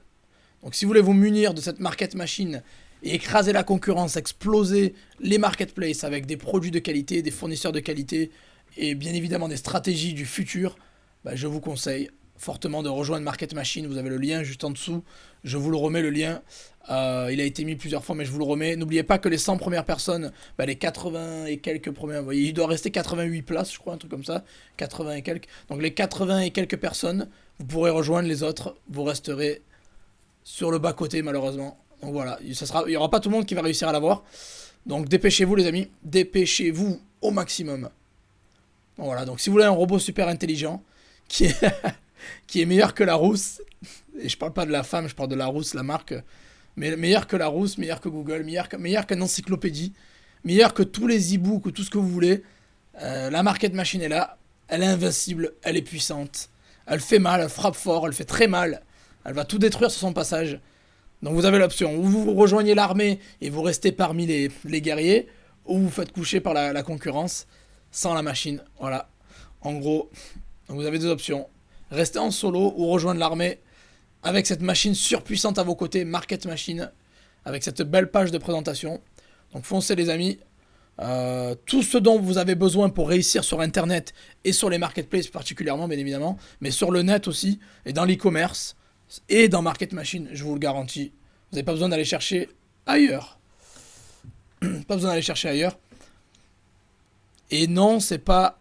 [SPEAKER 1] Donc si vous voulez vous munir de cette market machine et écraser la concurrence, exploser les marketplaces avec des produits de qualité, des fournisseurs de qualité et bien évidemment des stratégies du futur, bah, je vous conseille fortement de rejoindre Market Machine. Vous avez le lien juste en dessous. Je vous le remets, le lien. Il a été mis plusieurs fois, mais je vous le remets. N'oubliez pas que les 100 premières personnes, bah, les 80 et quelques premières, vous voyez, il doit rester 88 places, je crois, un truc comme ça. 80 et quelques. Donc les 80 et quelques personnes, vous pourrez rejoindre les autres. Vous resterez sur le bas-côté, malheureusement. Donc voilà, il n'y aura pas tout le monde qui va réussir à l'avoir. Donc dépêchez-vous, les amis. Dépêchez-vous au maximum. Voilà, donc si vous voulez un robot super intelligent, qui est, qui est meilleur que la rousse, et je parle pas de la femme, je parle de la rousse, la marque, mais meilleur que la rousse, meilleur que Google, meilleur qu'une encyclopédie, meilleur que tous les e-books ou tout ce que vous voulez, la Market Machine est là, elle est invincible, elle est puissante, elle fait mal, elle frappe fort, elle fait très mal, elle va tout détruire sur son passage. Donc vous avez l'option, ou vous rejoignez l'armée et vous restez parmi les guerriers, ou vous faites coucher par la concurrence sans la machine. Voilà, en gros, donc vous avez deux options. Rester en solo ou rejoindre l'armée avec cette machine surpuissante à vos côtés, Market Machine, avec cette belle page de présentation. Donc foncez les amis. Tout ce dont vous avez besoin pour réussir sur Internet et sur les marketplaces particulièrement, bien évidemment, mais sur le net aussi, et dans l'e-commerce, et dans Market Machine, je vous le garantis. Vous n'avez pas besoin d'aller chercher ailleurs. Pas besoin d'aller chercher ailleurs. Et non, c'est pas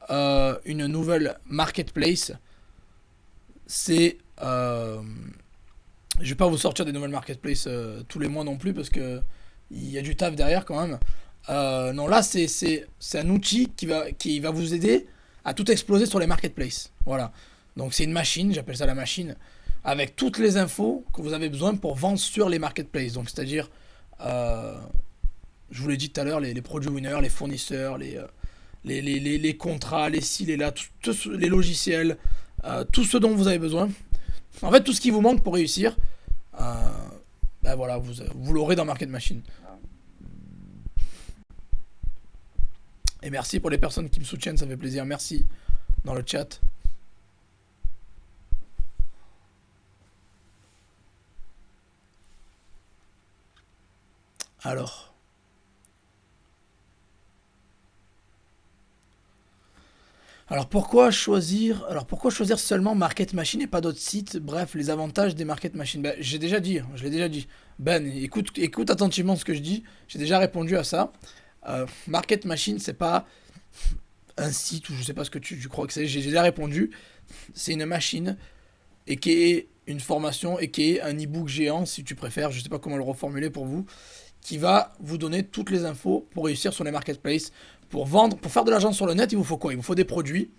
[SPEAKER 1] une nouvelle marketplace. C'est... je vais pas vous sortir des nouvelles marketplaces tous les mois non plus, parce que il y a du taf derrière quand même. Non, là, c'est un outil qui va vous aider à tout exploser sur les marketplaces. Voilà. Donc c'est une machine, j'appelle ça la machine, avec toutes les infos que vous avez besoin pour vendre sur les marketplaces. Donc c'est-à-dire, je vous l'ai dit tout à l'heure, les produits winners, les fournisseurs, les contrats, les ci, les là, les logiciels, tout ce dont vous avez besoin. En fait, tout ce qui vous manque pour réussir, ben voilà, vous l'aurez dans Market Machine. Et merci pour les personnes qui me soutiennent, ça fait plaisir. Merci dans le chat. Alors. Alors pourquoi choisir seulement Market Machine et pas d'autres sites? Bref, les avantages des Market Machine. Ben, j'ai déjà dit, je l'ai déjà dit. Ben, écoute attentivement ce que je dis. J'ai déjà répondu à ça. Market Machine, c'est pas un site ou je sais pas ce que tu crois que c'est. J'ai déjà répondu. C'est une machine et qui est une formation et qui est un e-book géant, si tu préfères. Je sais pas comment le reformuler pour vous, qui va vous donner toutes les infos pour réussir sur les marketplaces. Pour vendre, pour faire de l'argent sur le net, il vous faut quoi? Il vous faut des produits,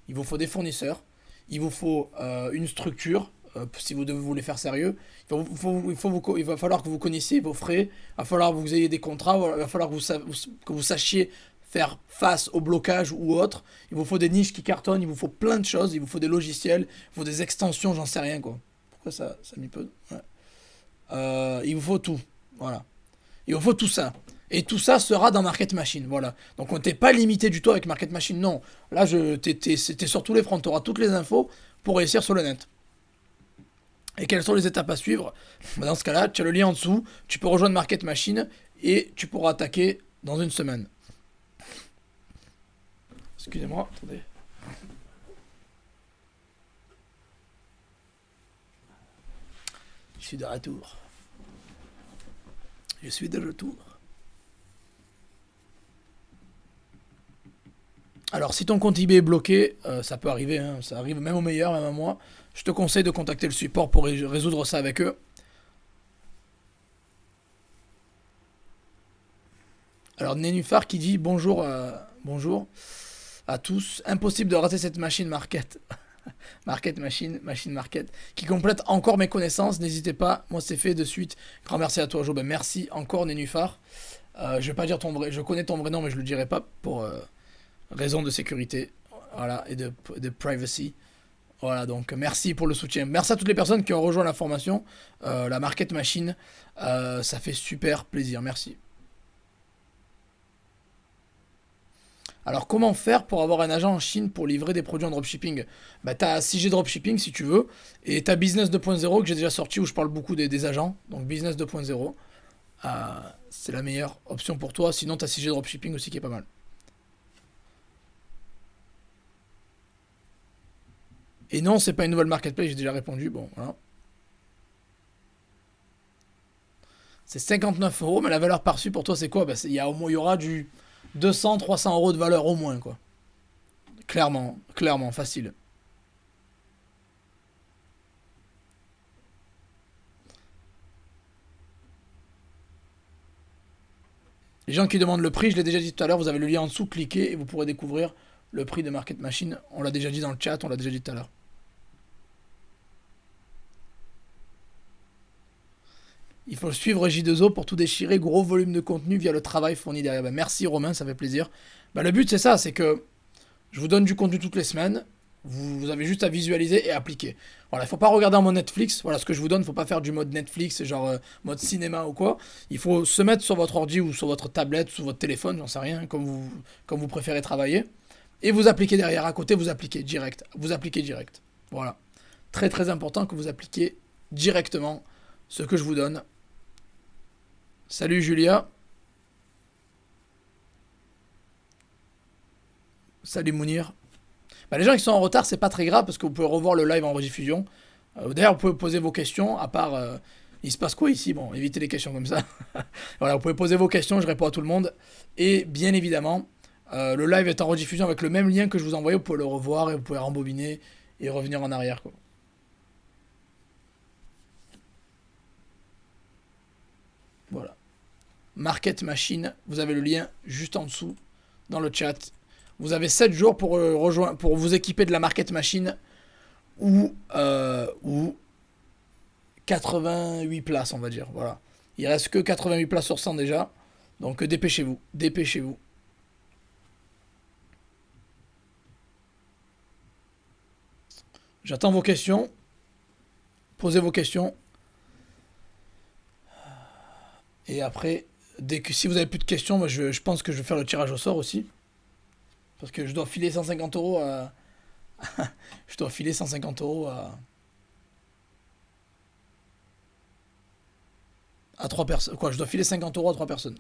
[SPEAKER 1] il vous faut des fournisseurs, il vous faut une structure, si vous voulez faire sérieux. Il va falloir que vous connaissiez vos frais, il va falloir que vous ayez des contrats, il va falloir que vous sachiez faire face au blocage ou autre. Il vous faut des niches qui cartonnent, il vous faut plein de choses, il vous faut des logiciels, il vous faut des extensions, j'en sais rien quoi. Pourquoi ça m'y peut? Ouais. Il vous faut tout, voilà. Il vous faut tout ça. Et tout ça sera dans Market Machine, voilà. Donc on t'est pas limité du tout avec Market Machine, non. Là, t'es sur tous les fronts, tu auras toutes les infos pour réussir sur le net. Et quelles sont les étapes à suivre? Dans ce cas-là, tu as le lien en dessous, tu peux rejoindre Market Machine et tu pourras attaquer dans une semaine. Excusez-moi, attendez. Je suis de retour. Je suis de retour. Alors, si ton compte eBay est bloqué, ça peut arriver, hein, ça arrive même au meilleur, même à moi. Je te conseille de contacter le support pour résoudre ça avec eux. Alors, Nénuphar qui dit bonjour à tous. Impossible de rater cette machine market. Market Machine, Machine Market, qui complète encore mes connaissances. N'hésitez pas, moi c'est fait de suite. Grand merci à toi, Jo. Ben, merci encore, Nénuphar. Je vais pas dire ton vrai, je connais ton vrai nom, mais je le dirai pas pour raison de sécurité, voilà, et de privacy. Voilà, donc merci pour le soutien. Merci à toutes les personnes qui ont rejoint la formation, la Market Machine. Ça fait super plaisir, merci. Alors comment faire pour avoir un agent en Chine pour livrer des produits en dropshipping? Bah t'as 6G Dropshipping si tu veux, et t'as Business 2.0 que j'ai déjà sorti où je parle beaucoup des agents, donc Business 2.0. C'est la meilleure option pour toi, sinon t'as 6G Dropshipping aussi qui est pas mal. Et non, c'est pas une nouvelle marketplace, j'ai déjà répondu. Bon, voilà. C'est 59 euros, mais la valeur perçue pour toi, c'est quoi? Bah, il y aura du 200, 300 euros de valeur au moins, quoi. Clairement, clairement, facile. Les gens qui demandent le prix, je l'ai déjà dit tout à l'heure, vous avez le lien en dessous, cliquez et vous pourrez découvrir le prix de Market Machine. On l'a déjà dit dans le chat, on l'a déjà dit tout à l'heure. Il faut suivre J2O pour tout déchirer, gros volume de contenu via le travail fourni derrière. Bah, merci Romain, ça fait plaisir. Bah, le but c'est ça, c'est que je vous donne du contenu toutes les semaines. Vous avez juste à visualiser et appliquer. Voilà, il ne faut pas regarder en mode Netflix. Voilà ce que je vous donne. Il ne faut pas faire du mode Netflix, genre mode cinéma ou quoi. Il faut se mettre sur votre ordi ou sur votre tablette, sur votre téléphone, j'en sais rien, comme vous préférez travailler. Et vous appliquez derrière, à côté, vous appliquez direct. Vous appliquez direct. Voilà. Très très important que vous appliquiez directement ce que je vous donne. Salut Julia. Salut Mounir. Bah, les gens qui sont en retard, c'est pas très grave parce que vous pouvez revoir le live en rediffusion. D'ailleurs, vous pouvez poser vos questions, à part il se passe quoi ici. Bon, évitez les questions comme ça. Voilà, vous pouvez poser vos questions, je réponds à tout le monde. Et bien évidemment, le live est en rediffusion avec le même lien que je vous envoyais. Vous pouvez le revoir et vous pouvez rembobiner et revenir en arrière, quoi. Voilà. Market Machine, vous avez le lien juste en dessous dans le chat. Vous avez 7 jours pour, pour vous équiper de la Market Machine ou 88 places, on va dire. Voilà. Il reste que 88 places sur 100 déjà. Donc dépêchez-vous, dépêchez-vous. J'attends vos questions. Posez vos questions. Et après, si vous avez plus de questions, moi, je pense que je vais faire le tirage au sort aussi. Parce que je dois filer 150 euros à. Je dois filer 150 euros à 3 personnes. Quoi, je dois filer 50 euros à 3 personnes.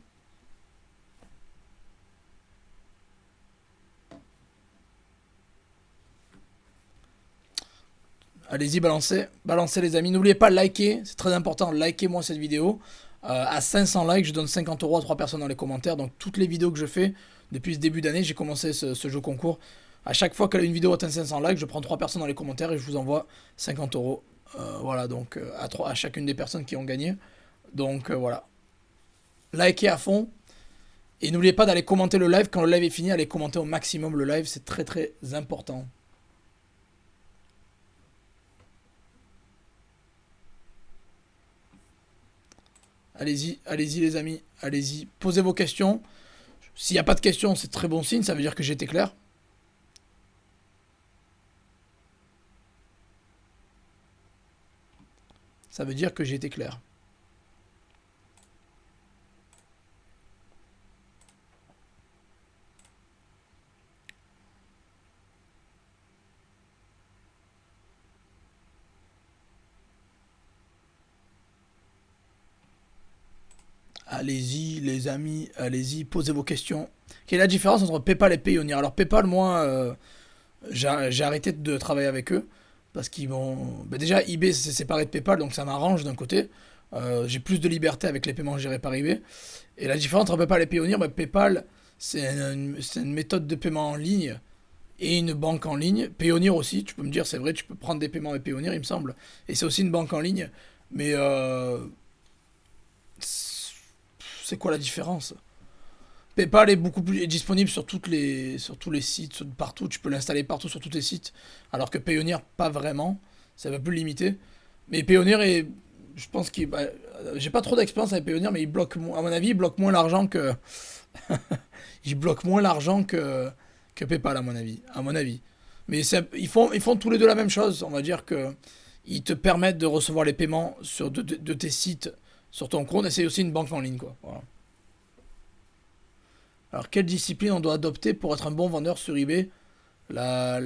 [SPEAKER 1] Allez-y, balancez. Balancez les amis. N'oubliez pas de liker. C'est très important. Likez-moi cette vidéo. À 500 likes, je donne 50 euros à 3 personnes dans les commentaires. Donc toutes les vidéos que je fais depuis ce début d'année, j'ai commencé ce jeu concours. À chaque fois qu'une vidéo atteint 500 likes, je prends 3 personnes dans les commentaires et je vous envoie 50 euros. Voilà, donc à chacune des personnes qui ont gagné. Donc voilà. Likez à fond. Et n'oubliez pas d'aller commenter le live. Quand le live est fini, allez commenter au maximum le live. C'est très très important. Allez-y, allez-y les amis. Allez-y. Posez vos questions. S'il n'y a pas de questions, c'est très bon signe. Ça veut dire que j'ai été clair. Ça veut dire que j'ai été clair. Allez-y, les amis, allez-y, posez vos questions. Quelle est la différence entre PayPal et Payoneer? Alors, PayPal, moi, j'ai arrêté de travailler avec eux. Parce qu'ils vont. Bah, déjà, eBay s'est séparé de PayPal, donc ça m'arrange d'un côté. J'ai plus de liberté avec les paiements gérés par eBay. Et la différence entre PayPal et Payoneer, bah, PayPal, c'est une méthode de paiement en ligne et une banque en ligne. Payoneer aussi, tu peux me dire, c'est vrai, tu peux prendre des paiements avec Payoneer, il me semble. Et c'est aussi une banque en ligne. Mais c'est quoi la différence? PayPal est beaucoup plus est disponible sur tous les sites, partout. Tu peux l'installer partout sur tous les sites. Alors que Payoneer, pas vraiment. C'est un peu plus limité. Mais Payoneer est. Je pense qu'il. Bah, j'ai pas trop d'expérience avec Payoneer, mais il bloque, à mon avis, il bloque moins l'argent que. Il bloque moins l'argent que PayPal, à mon avis. À mon avis. Mais ils font tous les deux la même chose. On va dire que. Ils te permettent de recevoir les paiements de tes sites sur ton compte. Et c'est aussi une banque en ligne, quoi. Voilà. Alors, quelle discipline on doit adopter pour être un bon vendeur sur eBay? Bah,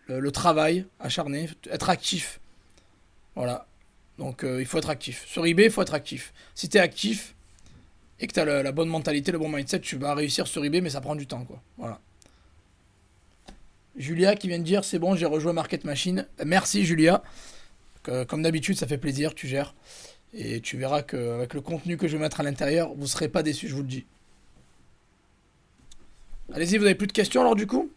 [SPEAKER 1] le travail acharné, être actif. Voilà. Donc, il faut être actif. Sur eBay, il faut être actif. Si tu es actif et que tu as la bonne mentalité, le bon mindset, tu vas réussir sur eBay, mais ça prend du temps, quoi. Voilà. Julia qui vient de dire c'est bon, j'ai rejoué Market Machine. Merci Julia. Comme d'habitude, ça fait plaisir, tu gères. Et tu verras qu'avec le contenu que je vais mettre à l'intérieur, vous serez pas déçus, je vous le dis. Allez-y, vous avez plus de questions alors du coup?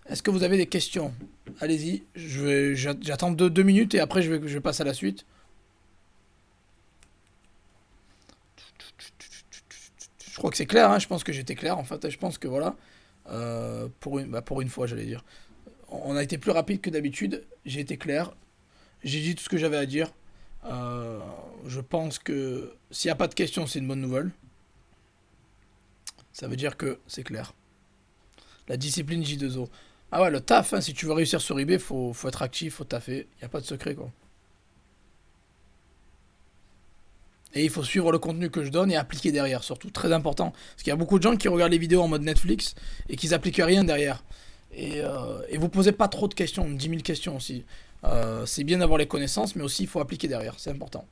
[SPEAKER 1] Est-ce que vous avez des questions? Allez-y, j'attends 2 minutes et après je passe à la suite. Je crois que c'est clair, hein, je pense que j'étais clair en fait. Je pense que voilà, pour une fois j'allais dire. On a été plus rapide que d'habitude, j'ai été clair, j'ai dit tout ce que j'avais à dire. Je pense que s'il n'y a pas de questions, c'est une bonne nouvelle. Ça veut dire que c'est clair. La discipline J2O. Ah ouais, le taf, hein, si tu veux réussir sur eBay, faut être actif, faut taffer. Il n'y a pas de secret, quoi. Et il faut suivre le contenu que je donne et appliquer derrière, surtout. Très important. Parce qu'il y a beaucoup de gens qui regardent les vidéos en mode Netflix et qui n'appliquent rien derrière. Et vous posez pas trop de questions, 10 000 questions aussi. C'est bien d'avoir les connaissances, mais aussi il faut appliquer derrière, c'est important.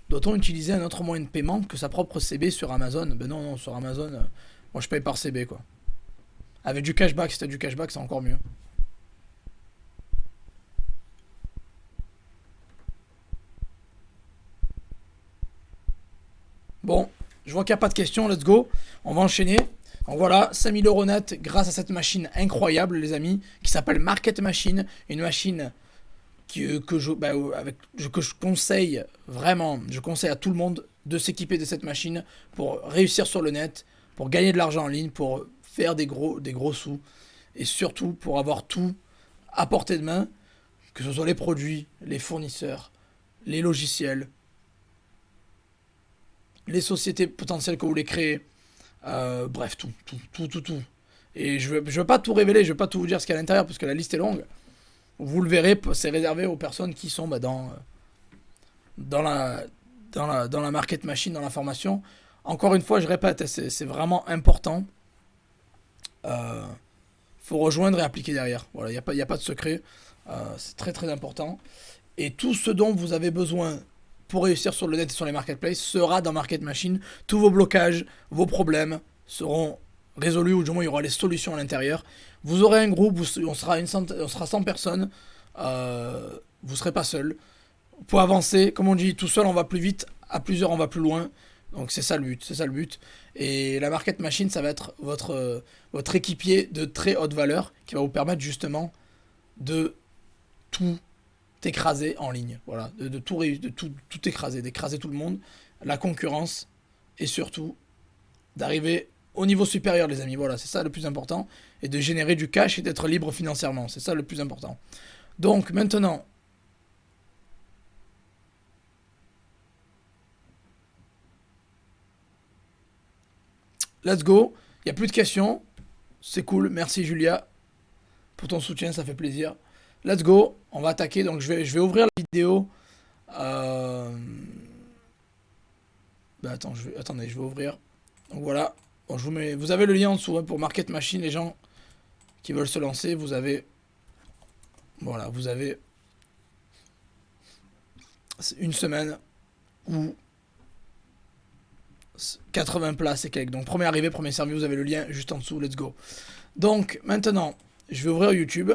[SPEAKER 1] Doit-on utiliser un autre moyen de paiement que sa propre CB sur Amazon? Ben non, non, sur Amazon, moi je paye par CB quoi. Avec du cashback, si t'as du cashback, c'est encore mieux. Bon, je vois qu'il n'y a pas de questions, let's go. On va enchaîner. Donc voilà, 5000 euros net grâce à cette machine incroyable, les amis, qui s'appelle Market Machine. Une machine que je conseille vraiment, je conseille à tout le monde de s'équiper de cette machine pour réussir sur le net, pour gagner de l'argent en ligne, pour faire des gros sous et surtout pour avoir tout à portée de main, que ce soit les produits, les fournisseurs, les logiciels, les sociétés potentielles que vous voulez créer, bref, tout. Et je veux pas tout révéler, je veux pas tout vous dire ce qu'il y a à l'intérieur parce que la liste est longue. Vous le verrez, c'est réservé aux personnes qui sont dans la market machine, dans la formation. Encore une fois, je répète, c'est vraiment important. Faut rejoindre et appliquer derrière. Voilà, il n'y a pas de secret. C'est très très important. Et tout ce dont vous avez besoin pour réussir sur le net et sur les marketplaces sera dans Market Machine. Tous vos blocages, vos problèmes seront résolus, ou du moins il y aura les solutions à l'intérieur. Vous aurez un groupe, on sera 100 personnes, vous ne serez pas seul. Vous pouvez avancer, comme on dit, tout seul on va plus vite, à plusieurs on va plus loin. Donc c'est ça le but. Et la Market Machine, ça va être votre équipier de très haute valeur qui va vous permettre justement de tout écraser en ligne. Voilà, de tout écraser, d'écraser tout le monde, la concurrence et surtout d'arriver au niveau supérieur, les amis. Voilà, c'est ça le plus important. Et de générer du cash et d'être libre financièrement. C'est ça le plus important. Donc maintenant, let's go. Il n'y a plus de questions. C'est cool. Merci Julia pour ton soutien, ça fait plaisir. Let's go. On va attaquer. Donc je vais ouvrir la vidéo. Attendez, je vais ouvrir. Donc voilà. Bon, vous avez le lien en dessous hein, pour Market Machine, les gens qui veulent se lancer. Vous avez une semaine ou 80 places et quelques. Donc premier arrivé, premier servi, vous avez le lien juste en dessous. Let's go. Donc maintenant, je vais ouvrir YouTube.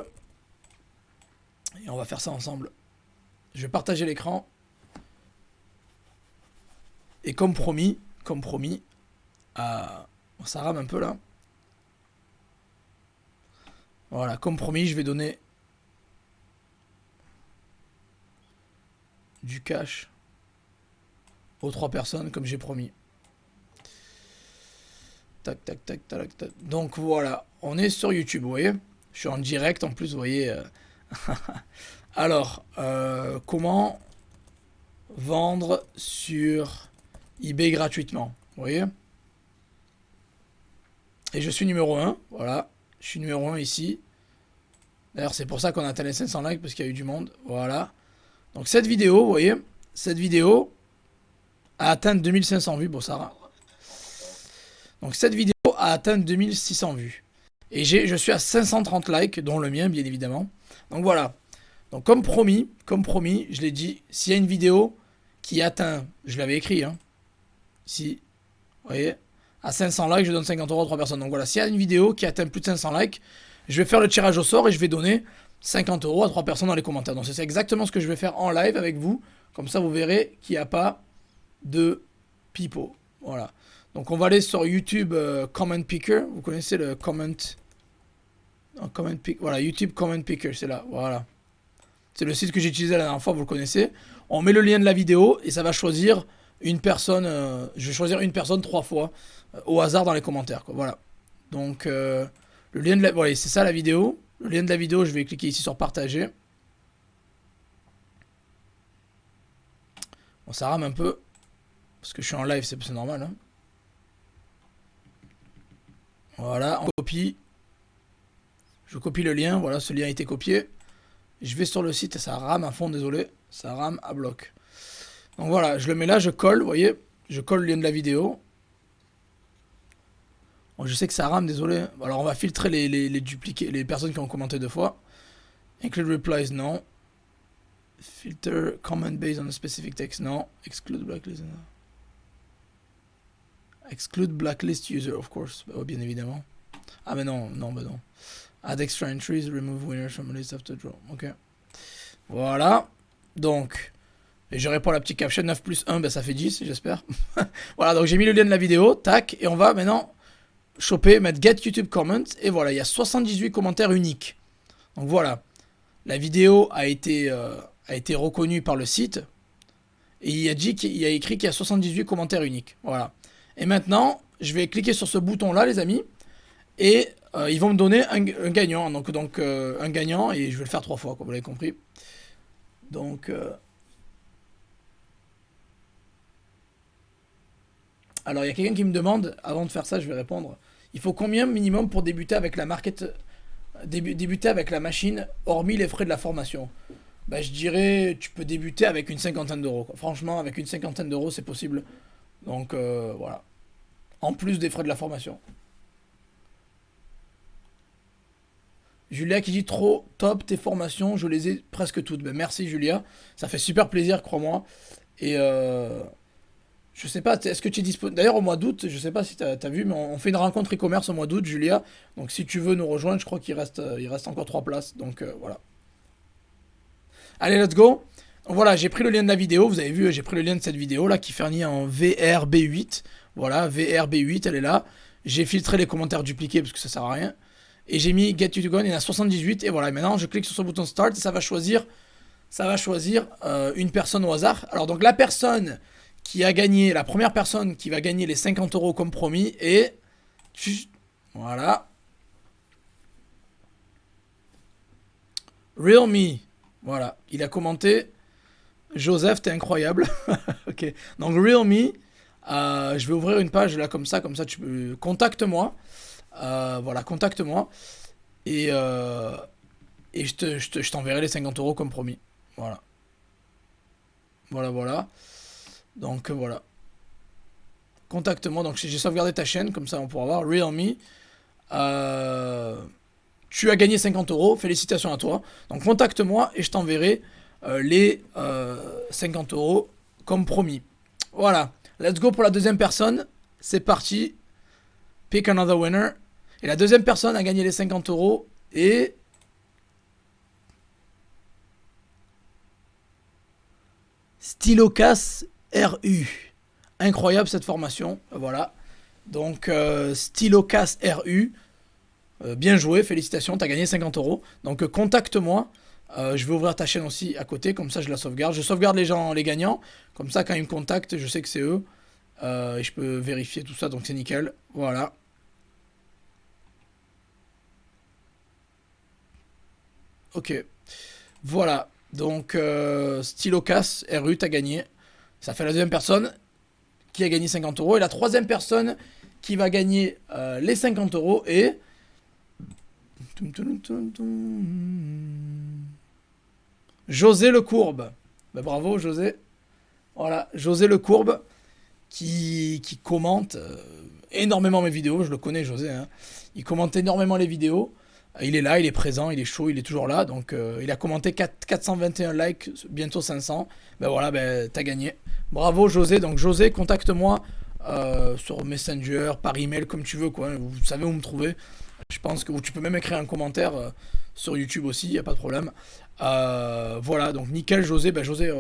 [SPEAKER 1] Et on va faire ça ensemble. Je vais partager l'écran. Et comme promis, ça rame un peu là. Voilà, comme promis, je vais donner du cash aux 3 personnes, comme j'ai promis. Tac. Donc voilà, on est sur YouTube, vous voyez. Je suis en direct en plus, vous voyez. Alors, comment vendre sur eBay gratuitement, vous voyez. Et je suis numéro 1, voilà. Je suis numéro 1 ici. D'ailleurs, c'est pour ça qu'on a atteint les 500 likes, parce qu'il y a eu du monde. Voilà. Donc cette vidéo, vous voyez, cette vidéo a atteint 2500 vues. Bon, ça va. Donc cette vidéo a atteint 2600 vues. Et je suis à 530 likes, dont le mien, bien évidemment. Donc voilà. Donc comme promis, je l'ai dit, s'il y a une vidéo qui atteint, je l'avais écrit, hein, Ici, vous voyez, à 500 likes, je donne 50 € à 3 personnes. Donc voilà, s'il y a une vidéo qui atteint plus de 500 likes, je vais faire le tirage au sort et je vais donner 50 € à 3 personnes dans les commentaires. Donc c'est exactement ce que je vais faire en live avec vous. Comme ça, vous verrez qu'il n'y a pas de pipeau. Voilà. Donc on va aller sur YouTube Comment Picker. Vous connaissez le comment... Non, comment pick... Voilà, YouTube Comment Picker, c'est là. Voilà. C'est le site que j'ai utilisé la dernière fois, vous le connaissez. On met le lien de la vidéo et ça va choisir une personne. Je vais choisir une personne 3 fois au hasard dans les commentaires, quoi. Voilà. Donc le lien de la... Voilà, c'est ça la vidéo. Le lien de la vidéo, je vais cliquer ici sur partager. Bon, ça rame un peu. Parce que je suis en live, c'est normal. Hein. Voilà, on copie. Je copie le lien. Voilà, ce lien a été copié. Je vais sur le site et ça rame à fond, désolé. Ça rame à bloc. Donc voilà, je le mets là, je colle, vous voyez. Je colle le lien de la vidéo. Bon, je sais que ça rame, désolé. Alors on va filtrer les dupliqués, les personnes qui ont commenté 2 fois. Include replies, non. Filter comment based on a specific text, non. Exclude blacklist, non. Exclude blacklist user, of course. Bah, bien évidemment. Ah mais non, non, bah non. Add extra entries, remove winners from a list after draw. Ok. Voilà. Donc, et je réponds à la petite caption 9 plus 1, ben ça fait 10, j'espère. Voilà, donc j'ai mis le lien de la vidéo. Tac. Et on va maintenant choper, mettre get YouTube comments. Et voilà, il y a 78 commentaires uniques. Donc voilà. La vidéo a été reconnue par le site. Et il y a écrit qu'il y a 78 commentaires uniques. Voilà. Et maintenant, je vais cliquer sur ce bouton-là, les amis. Et ils vont me donner un gagnant. Donc un gagnant, et je vais le faire 3 fois, comme vous l'avez compris. Donc... Alors, il y a quelqu'un qui me demande, avant de faire ça, je vais répondre. Il faut combien minimum pour débuter avec la débuter avec la machine, hormis les frais de la formation? Bah, je dirais, tu peux débuter avec une 50aine d'euros. Franchement, avec une 50aine d'euros, c'est possible. Donc, voilà. En plus des frais de la formation. Julia qui dit trop top tes formations, je les ai presque toutes. Ben, merci Julia, ça fait super plaisir, crois-moi. Et je sais pas, est-ce que tu es disponible? D'ailleurs, au mois d'août, je sais pas si tu as vu, mais on fait une rencontre e-commerce au mois d'août, Julia. Donc si tu veux nous rejoindre, je crois qu'il reste encore 3 places. Donc voilà. Allez, let's go. Donc voilà, j'ai pris le lien de la vidéo. Vous avez vu, j'ai pris le lien de cette vidéo là qui finit en VRB8. Voilà, VRB8, elle est là. J'ai filtré les commentaires dupliqués parce que ça sert à rien. Et j'ai mis Get You To Go, il y en a 78. Et voilà, maintenant je clique sur ce bouton Start et ça va choisir une personne au hasard. Alors donc la personne qui a gagné, la première personne qui va gagner les 50 € comme promis est... Voilà. Realme. Voilà, il a commenté. Joseph, t'es incroyable. Ok, donc Realme. Je vais ouvrir une page là comme ça tu peux... Contacte-moi. Voilà, contacte-moi. Et je t'enverrai les 50 € comme promis. Voilà. Voilà. Donc voilà. Contacte-moi. Donc j'ai sauvegardé ta chaîne, comme ça on pourra voir. Realme. Tu as gagné 50 €. Félicitations à toi. Donc contacte-moi et je t'enverrai les 50 € comme promis. Voilà. Let's go pour la deuxième personne. C'est parti. Pick another winner. Et la deuxième personne a gagné les 50 € et... Stylocas RU. Incroyable cette formation. Voilà. Donc Stylocas RU. Bien joué, félicitations, tu as gagné 50 €. Donc contacte-moi. Je vais ouvrir ta chaîne aussi à côté, comme ça je la sauvegarde. Je sauvegarde les gagnants. Comme ça quand ils me contactent, je sais que c'est eux. Et je peux vérifier tout ça, donc c'est nickel. Voilà. Ok. Voilà. Donc, Stylocas, RU, t'as gagné. Ça fait la deuxième personne qui a gagné 50 €. Et la troisième personne qui va gagner les 50 € est... José Lecourbe. Ben, bravo, José. Voilà, José Lecourbe qui commente énormément mes vidéos. Je le connais, José. Hein. Il commente énormément les vidéos. Il est là, il est présent, il est chaud, il est toujours là. Donc, il a commenté 421 likes, bientôt 500. Ben voilà, ben, t'as gagné. Bravo, José. Donc, José, contacte-moi sur Messenger, par email, comme tu veux, quoi. Vous savez où me trouver. Je pense que tu peux même écrire un commentaire sur YouTube aussi, il n'y a pas de problème. Voilà, donc nickel, José. Ben, José,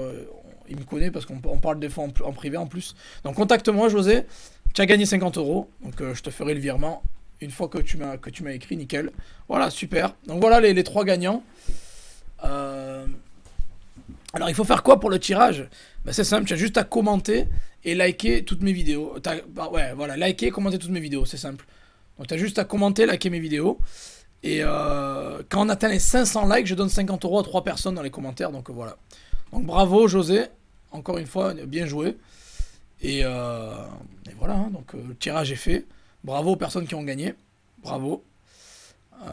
[SPEAKER 1] il me connaît parce qu'on parle des fois en privé en plus. Donc contacte-moi, José. Tu as gagné 50 euros, donc je te ferai le virement une fois que tu m'as écrit, nickel. Voilà, super. Donc voilà les trois gagnants. Euh, alors il faut faire quoi pour le tirage? Ben, c'est simple, tu as juste à commenter et liker toutes mes vidéos. Ouais, voilà, liker, commenter toutes mes vidéos, c'est simple. Donc tu as juste à commenter, liker mes vidéos. Et quand on atteint les 500 likes, je donne 50 euros à 3 personnes dans les commentaires. Donc voilà. Donc bravo José, encore une fois, bien joué. Et voilà, hein, donc le tirage est fait. Bravo aux personnes qui ont gagné. Bravo. Euh,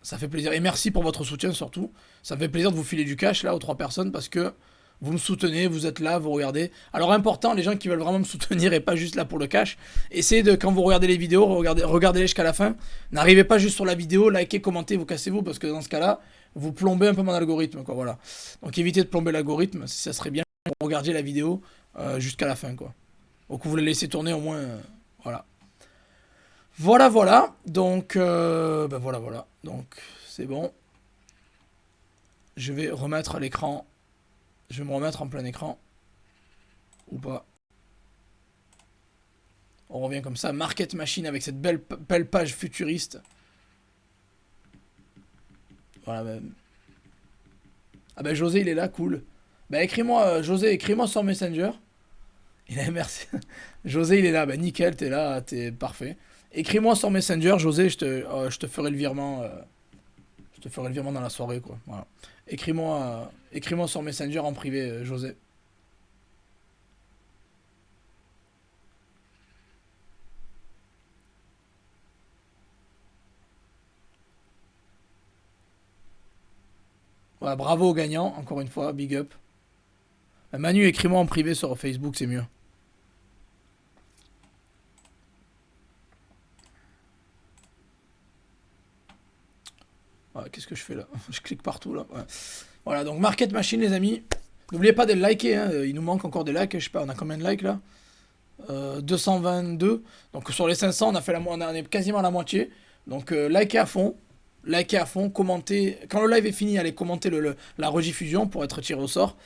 [SPEAKER 1] Ça fait plaisir. Et merci pour votre soutien surtout. Ça me fait plaisir de vous filer du cash là aux 3 personnes parce que vous me soutenez, vous êtes là, vous regardez. Alors important, les gens qui veulent vraiment me soutenir et pas juste là pour le cash, essayez de, quand vous regardez les vidéos, regardez-les jusqu'à la fin. N'arrivez pas juste sur la vidéo, likez, commentez, vous cassez-vous parce que dans ce cas-là, vous plombez un peu mon algorithme, quoi, voilà. Donc évitez de plomber l'algorithme, ça serait bien que vous regardiez la vidéo jusqu'à la fin, quoi. Donc vous la laissez tourner au moins, voilà. Voilà, voilà. Donc, ben voilà, voilà. Donc c'est bon. Je vais remettre à l'écran. Je vais me remettre en plein écran. Ou pas. On revient comme ça. Market Machine avec cette belle page futuriste. Voilà. Ben... Ah ben José, il est là, cool. Ben écris-moi, José, écris-moi sur Messenger. Il est merci. José, il est là. Ben nickel, t'es là, t'es parfait. Écris-moi sur Messenger, José, je te ferai le virement. Je te ferai le virement dans la soirée, quoi. Voilà. Écris-moi sur Messenger en privé, José. Voilà, bravo aux gagnants, encore une fois, big up. Manu, écris-moi en privé sur Facebook, c'est mieux. Ouais, qu'est-ce que je fais là? Je clique partout là. Ouais. Voilà, donc Market Machine, les amis. N'oubliez pas de liker, hein. Il nous manque encore des likes. Je sais pas, on a combien de likes là? 222. Donc sur les 500, on est quasiment à la moitié. Donc likez à fond. Likez à fond, commentez. Quand le live est fini, allez commenter la rediffusion pour être tiré au sort.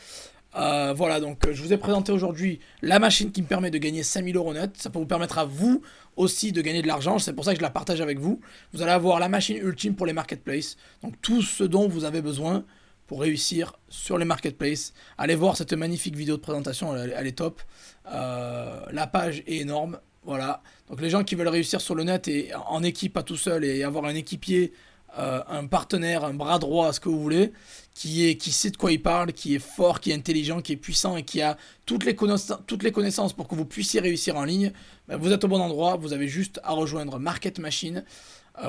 [SPEAKER 1] Voilà, donc je vous ai présenté aujourd'hui la machine qui me permet de gagner 5000 euros net. Ça peut vous permettre à vous aussi de gagner de l'argent. C'est pour ça que je la partage avec vous. Vous allez avoir la machine ultime pour les marketplaces. Donc tout ce dont vous avez besoin pour réussir sur les marketplaces. Allez voir cette magnifique vidéo de présentation, elle est top. La page est énorme. Voilà. Donc les gens qui veulent réussir sur le net et en équipe, pas tout seul, et avoir un équipier, un partenaire, un bras droit, ce que vous voulez, qui sait de quoi il parle, qui est fort, qui est intelligent, qui est puissant et qui a toutes les connaissances pour que vous puissiez réussir en ligne, ben vous êtes au bon endroit. Vous avez juste à rejoindre Market Machine.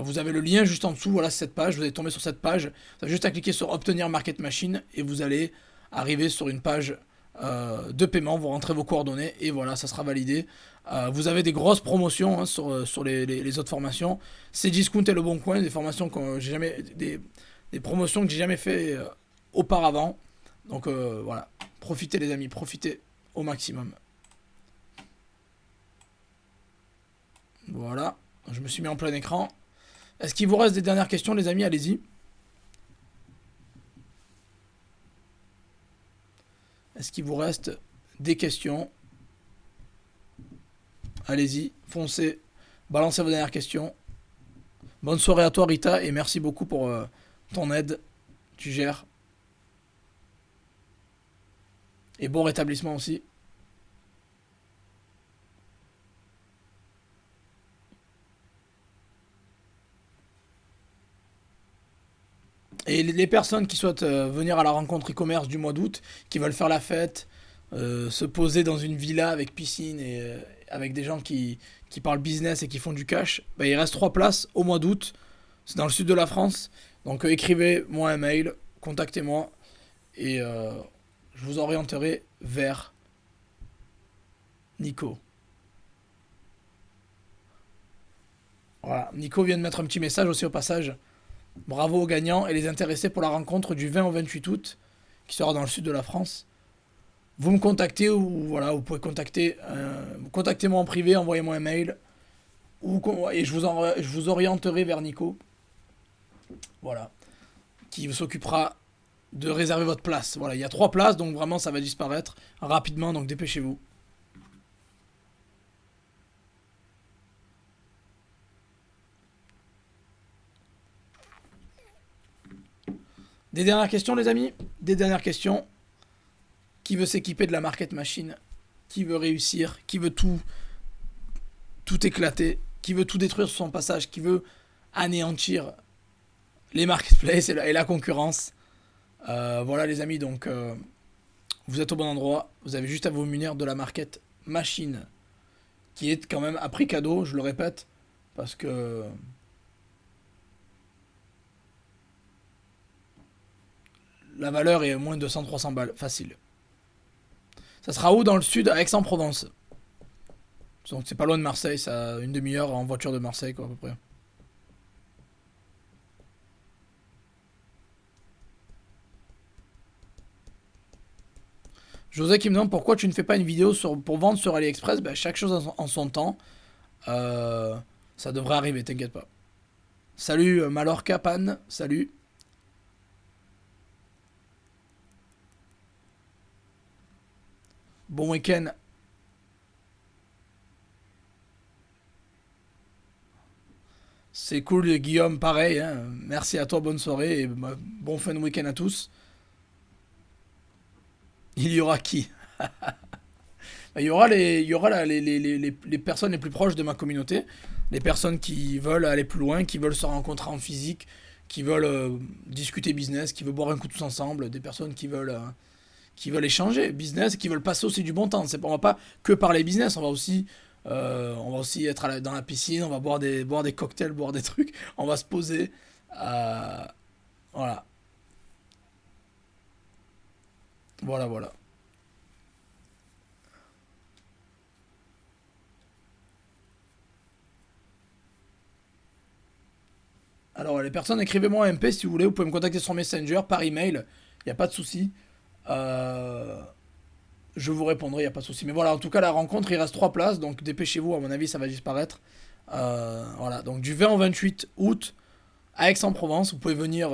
[SPEAKER 1] Vous avez le lien juste en dessous, voilà, c'est cette page. Vous allez tomber sur cette page. Vous avez juste à cliquer sur Obtenir Market Machine et vous allez arriver sur une page de paiement. Vous rentrez vos coordonnées et voilà, ça sera validé. Vous avez des grosses promotions, hein, sur les autres formations. C'est Discount et Le Bon Coin, des formations que j'ai jamais, des promotions que j'ai jamais fait auparavant. Donc voilà, profitez les amis, profitez au maximum. Voilà, je me suis mis en plein écran. Est-ce qu'il vous reste des dernières questions, les amis? Allez-y. Est-ce qu'il vous reste des questions? Allez-y, foncez, balancez vos dernières questions. Bonne soirée à toi, Rita, et merci beaucoup pour ton aide. Tu gères. Et bon rétablissement aussi. Et les personnes qui souhaitent venir à la rencontre e-commerce du mois d'août, qui veulent faire la fête, se poser dans une villa avec piscine et avec des gens qui parlent business et qui font du cash, bah, il reste 3 places au mois d'août. C'est dans le sud de la France. Donc écrivez-moi un mail, contactez-moi et je vous orienterai vers Nico. Voilà, Nico vient de mettre un petit message aussi au passage. Bravo aux gagnants et les intéressés pour la rencontre du 20 au 28 août, qui sera dans le sud de la France. vous me contactez ou voilà, vous pouvez contactez-moi en privé, envoyez-moi un mail et je vous orienterai vers Nico, voilà, qui s'occupera de réserver votre place. Voilà, il y a 3 places, donc vraiment ça va disparaître rapidement, donc dépêchez-vous. Des dernières questions, les amis? Des dernières questions. Qui veut s'équiper de la market machine? Qui veut réussir? Qui veut tout éclater? Qui veut tout détruire sur son passage? Qui veut anéantir les marketplaces et la concurrence? Voilà les amis, donc vous êtes au bon endroit. Vous avez juste à vous munir de la market machine, qui est quand même à prix cadeau, je le répète, parce que la valeur est moins de 200-300 balles, facile. Ça sera où? Dans le sud, à Aix-en-Provence. Donc c'est pas loin de Marseille, ça a une demi-heure en voiture de Marseille, quoi, à peu près. José qui me demande pourquoi tu ne fais pas une vidéo pour vendre sur AliExpress. Ben, chaque chose en son temps. Euh, Ça devrait arriver, t'inquiète pas. Salut Malorca Pan, salut. Bon week-end. C'est cool Guillaume, pareil, hein. Merci à toi, bonne soirée et bon fin de week-end à tous. Il y aura qui? Il y aura les personnes les plus proches de ma communauté, les personnes qui veulent aller plus loin, qui veulent se rencontrer en physique, qui veulent discuter business, qui veulent boire un coup tous ensemble, des personnes qui veulent échanger business, qui veulent passer aussi du bon temps. On va pas que parler business, on va aussi être dans la piscine, on va boire des cocktails, boire des trucs, on va se poser. euh, voilà, voilà. Alors les personnes, écrivez-moi un MP si vous voulez, vous pouvez me contacter sur Messenger, par email, il n'y a pas de souci. Euh, je vous répondrai, il n'y a pas de souci. Mais voilà, en tout cas, la rencontre, il reste 3 places, donc dépêchez-vous, à mon avis, ça va disparaître. Voilà, donc du 20 au 28 août à Aix-en-Provence, vous pouvez venir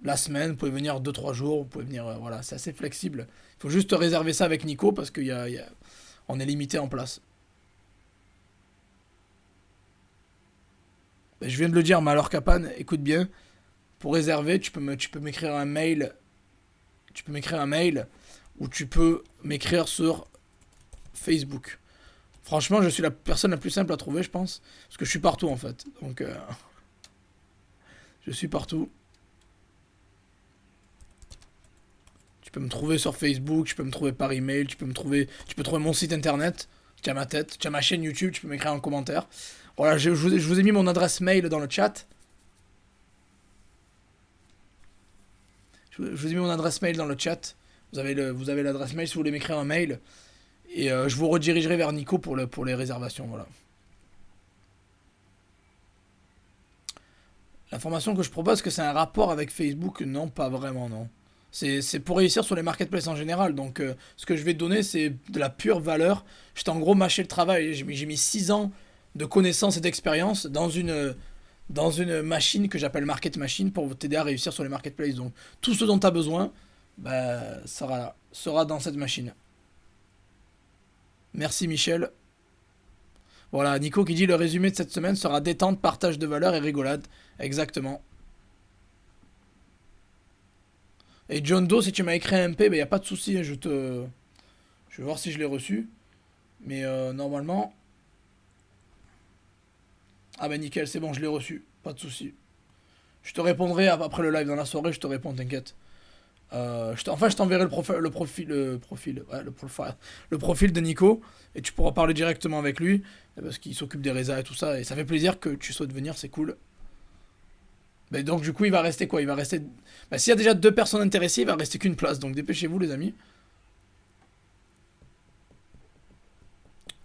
[SPEAKER 1] la semaine, vous pouvez venir 2-3 jours, vous pouvez venir, voilà, c'est assez flexible. Il faut juste réserver ça avec Nico parce on est limité en place. Ben, je viens de le dire, mais alors Capan, écoute bien, pour réserver, tu peux m'écrire un mail, tu peux m'écrire un mail ou tu peux m'écrire sur Facebook. Franchement, je suis la personne la plus simple à trouver, je pense, parce que je suis partout en fait. Donc, je suis partout. Tu peux me trouver sur Facebook, tu peux me trouver par email, tu peux trouver mon site internet. Tu as ma tête, tu as ma chaîne YouTube, tu peux m'écrire un commentaire. Voilà, je vous ai mis mon adresse mail dans le chat. Je vous ai mis mon adresse mail dans le chat. Vous avez l'adresse mail si vous voulez m'écrire un mail. Et je vous redirigerai vers Nico pour les réservations. Voilà. L'information que je propose, que c'est un rapport avec Facebook, non, pas vraiment, non. C'est pour réussir sur les marketplaces en général. Donc, ce que je vais te donner, c'est de la pure valeur. Je t'ai en gros mâché le travail. J'ai mis 6 ans de connaissances et d'expérience dans une machine que j'appelle Market Machine pour t'aider à réussir sur les marketplaces. Donc, tout ce dont tu as besoin bah, sera dans cette machine. Merci Michel. Voilà, Nico qui dit le résumé de cette semaine sera détente, partage de valeur et rigolade. Exactement. Et John Doe, si tu m'as écrit un MP, il n'y a pas de souci, hein, je vais voir si je l'ai reçu. Mais normalement... Ah bah nickel, c'est bon, je l'ai reçu. Pas de souci. Je te répondrai après le live dans la soirée, je te réponds, t'inquiète. Enfin, je t'enverrai le profil de Nico et tu pourras parler directement avec lui parce qu'il s'occupe des résas et tout ça et ça fait plaisir que tu souhaites venir, c'est cool. Mais donc du coup, il va rester quoi? Il va rester. Bah, s'il y a déjà 2 personnes intéressées, il va rester qu'une place. Donc dépêchez-vous, les amis.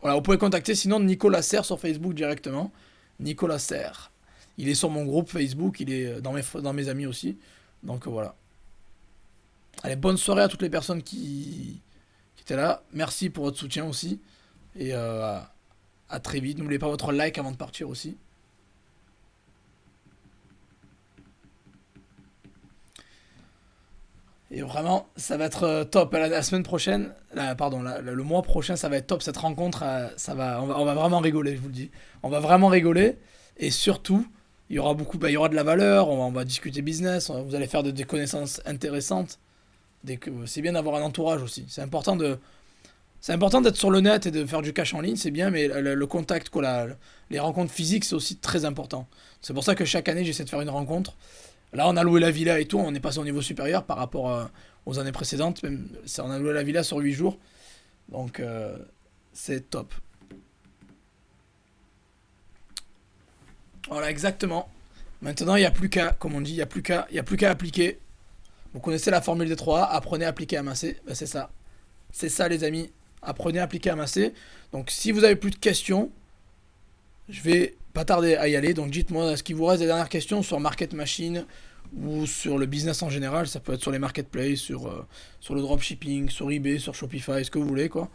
[SPEAKER 1] Voilà, vous pouvez contacter sinon Nicolas Serre sur Facebook directement. Nicolas Serre. Il est sur mon groupe Facebook, il est dans mes amis aussi. Donc voilà. Allez, bonne soirée à toutes les personnes qui étaient là. Merci pour votre soutien aussi. Et à très vite. N'oubliez pas votre like avant de partir aussi. Et vraiment, ça va être top. La semaine prochaine, pardon, le mois prochain, ça va être top. Cette rencontre, on va vraiment rigoler, je vous le dis. On va vraiment rigoler. Et surtout, il y aura il y aura de la valeur. On va discuter business. Vous allez faire des connaissances intéressantes. C'est bien d'avoir un entourage aussi. C'est important d'être sur le net et de faire du cash en ligne, c'est bien, mais le contact, quoi, les rencontres physiques, c'est aussi très important. C'est pour ça que chaque année, j'essaie de faire une rencontre. Là, on a loué la villa et tout, on est passé au niveau supérieur par rapport aux années précédentes. Même, on a loué la villa sur 8 jours. Donc, c'est top. Voilà, exactement. Maintenant, il n'y a plus qu'à, comme on dit, il y a plus qu'à appliquer. Vous connaissez la formule des 3A, apprenez, appliquez, amasser. Ben, c'est ça. C'est ça, les amis. Apprenez, appliquez, amasser. Donc, si vous avez plus de questions, je vais pas tarder à y aller. Donc, dites-moi, est-ce qu'il vous reste des dernières questions sur Market Machine ou sur le business en général? Ça peut être sur les marketplaces, sur le dropshipping, sur eBay, sur Shopify, ce que vous voulez, quoi.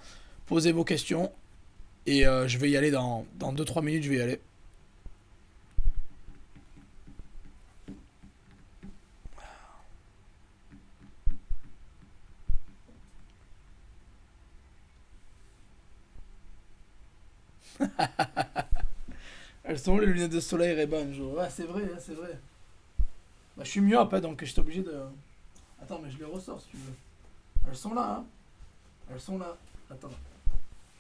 [SPEAKER 1] Posez vos questions et je vais y aller dans 2-3 minutes, je vais y aller. Elles sont où les lunettes de soleil Ray-Ban, Joe? Ouais, c'est vrai, c'est vrai. Bah, je suis myope, hein, donc j'étais obligé de. Attends, mais je les ressors si tu veux. Elles sont là, hein. Elles sont là. Attends.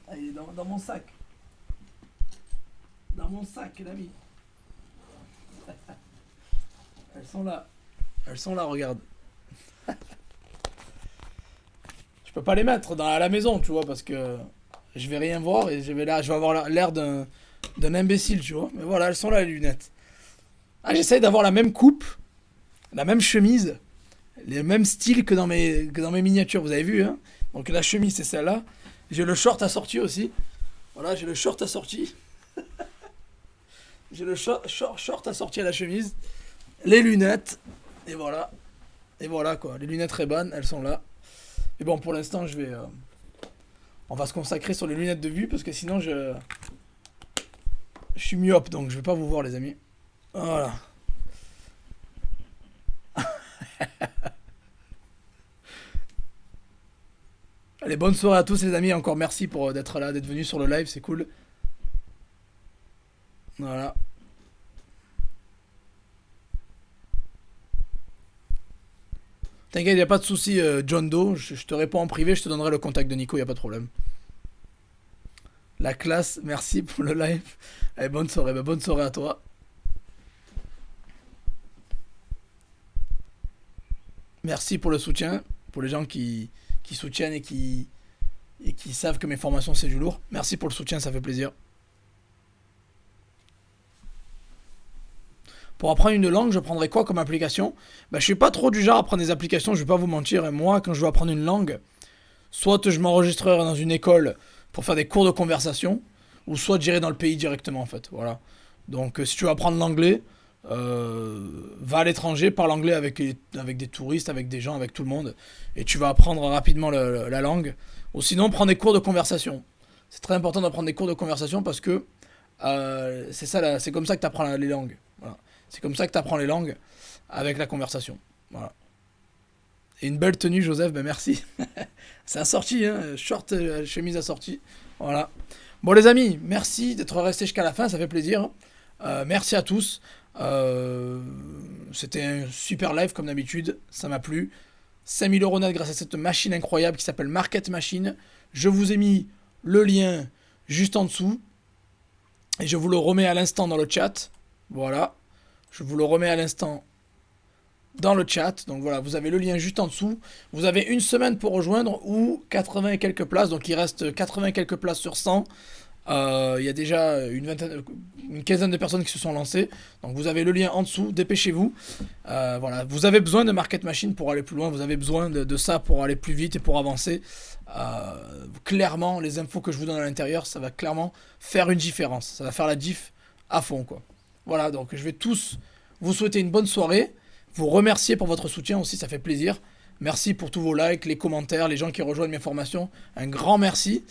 [SPEAKER 1] Ah, il est dans mon sac. Dans mon sac, l'ami. Elles sont là. Elles sont là, regarde. Je peux pas les mettre à la maison, tu vois, parce que je vais rien voir et je vais avoir l'air d'un imbécile, tu vois. Mais voilà, elles sont là, les lunettes. Ah, j'essaye d'avoir la même coupe, la même chemise, les mêmes styles que dans mes miniatures, vous avez vu, hein. Donc la chemise, c'est celle-là. J'ai le short assorti aussi. Voilà, j'ai le short assorti. J'ai le short assorti à la chemise. Les lunettes. Et voilà. Et voilà, quoi. Les lunettes Ray-Ban, elles sont là. Et bon, pour l'instant, on va se consacrer sur les lunettes de vue parce que sinon, je suis myope, donc je vais pas vous voir, les amis. Voilà. Allez, bonne soirée à tous, les amis. Encore merci pour d'être là, d'être venus sur le live, c'est cool. Voilà. T'inquiète, y a pas de souci, John Doe. Je te réponds en privé, je te donnerai le contact de Nico, y a pas de problème. La classe, merci pour le live. Allez, bonne soirée, bonne soirée à toi. Merci pour le soutien, pour les gens qui soutiennent et qui savent que mes formations c'est du lourd. Merci pour le soutien, ça fait plaisir. Pour apprendre une langue, je prendrais quoi comme application? Bah, je suis pas trop du genre à prendre des applications, je vais pas vous mentir. Et moi, quand je veux apprendre une langue, soit je m'enregistrerai dans une école pour faire des cours de conversation, ou soit j'irai dans le pays directement en fait. Voilà. Donc si tu veux apprendre l'anglais, va à l'étranger, parle anglais avec des touristes, avec des gens, avec tout le monde, et tu vas apprendre rapidement la langue. Ou sinon, prends des cours de conversation. C'est très important d'apprendre des cours de conversation parce que c'est comme ça que tu apprends les langues. Voilà. C'est comme ça que tu apprends les langues avec la conversation. Voilà. Et une belle tenue, Joseph, ben merci. C'est assorti, hein, short, chemise assortie. Voilà. Bon, les amis, merci d'être restés jusqu'à la fin, ça fait plaisir. Merci à tous. C'était un super live comme d'habitude, ça m'a plu. 5000 euros net grâce à cette machine incroyable qui s'appelle Market Machine. Je vous ai mis le lien juste en dessous. Et je vous le remets à l'instant dans le chat. Voilà. Je vous le remets à l'instant dans le chat. Donc voilà, vous avez le lien juste en dessous. Vous avez une semaine pour rejoindre ou 80 et quelques places. Donc il reste 80 et quelques places sur 100. Il y a déjà une quinzaine de personnes qui se sont lancées. Donc vous avez le lien en dessous, dépêchez-vous. Voilà, vous avez besoin de Market Machine pour aller plus loin. Vous avez besoin de ça pour aller plus vite et pour avancer. Clairement, les infos que je vous donne à l'intérieur, ça va clairement faire une différence. Ça va faire la diff à fond, quoi. Voilà, donc je vais tous vous souhaiter une bonne soirée. Vous remercier pour votre soutien aussi, ça fait plaisir. Merci pour tous vos likes, les commentaires, les gens qui rejoignent mes formations. Un grand merci.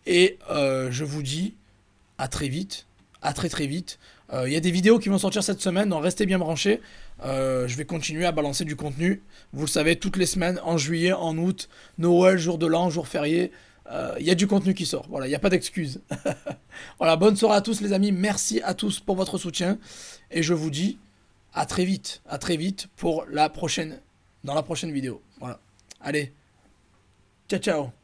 [SPEAKER 1] Et je vous dis à très vite. À très très vite. Il y a des vidéos qui vont sortir cette semaine, donc restez bien branchés. Je vais continuer à balancer du contenu. Vous le savez, toutes les semaines, en juillet, en août, Noël, jour de l'an, jour férié. Il y a du contenu qui sort. Voilà, il n'y a pas d'excuses. Voilà, bonne soirée à tous les amis. Merci à tous pour votre soutien. Et je vous dis à très vite. À très vite pour dans la prochaine vidéo. Voilà. Allez. Ciao, ciao.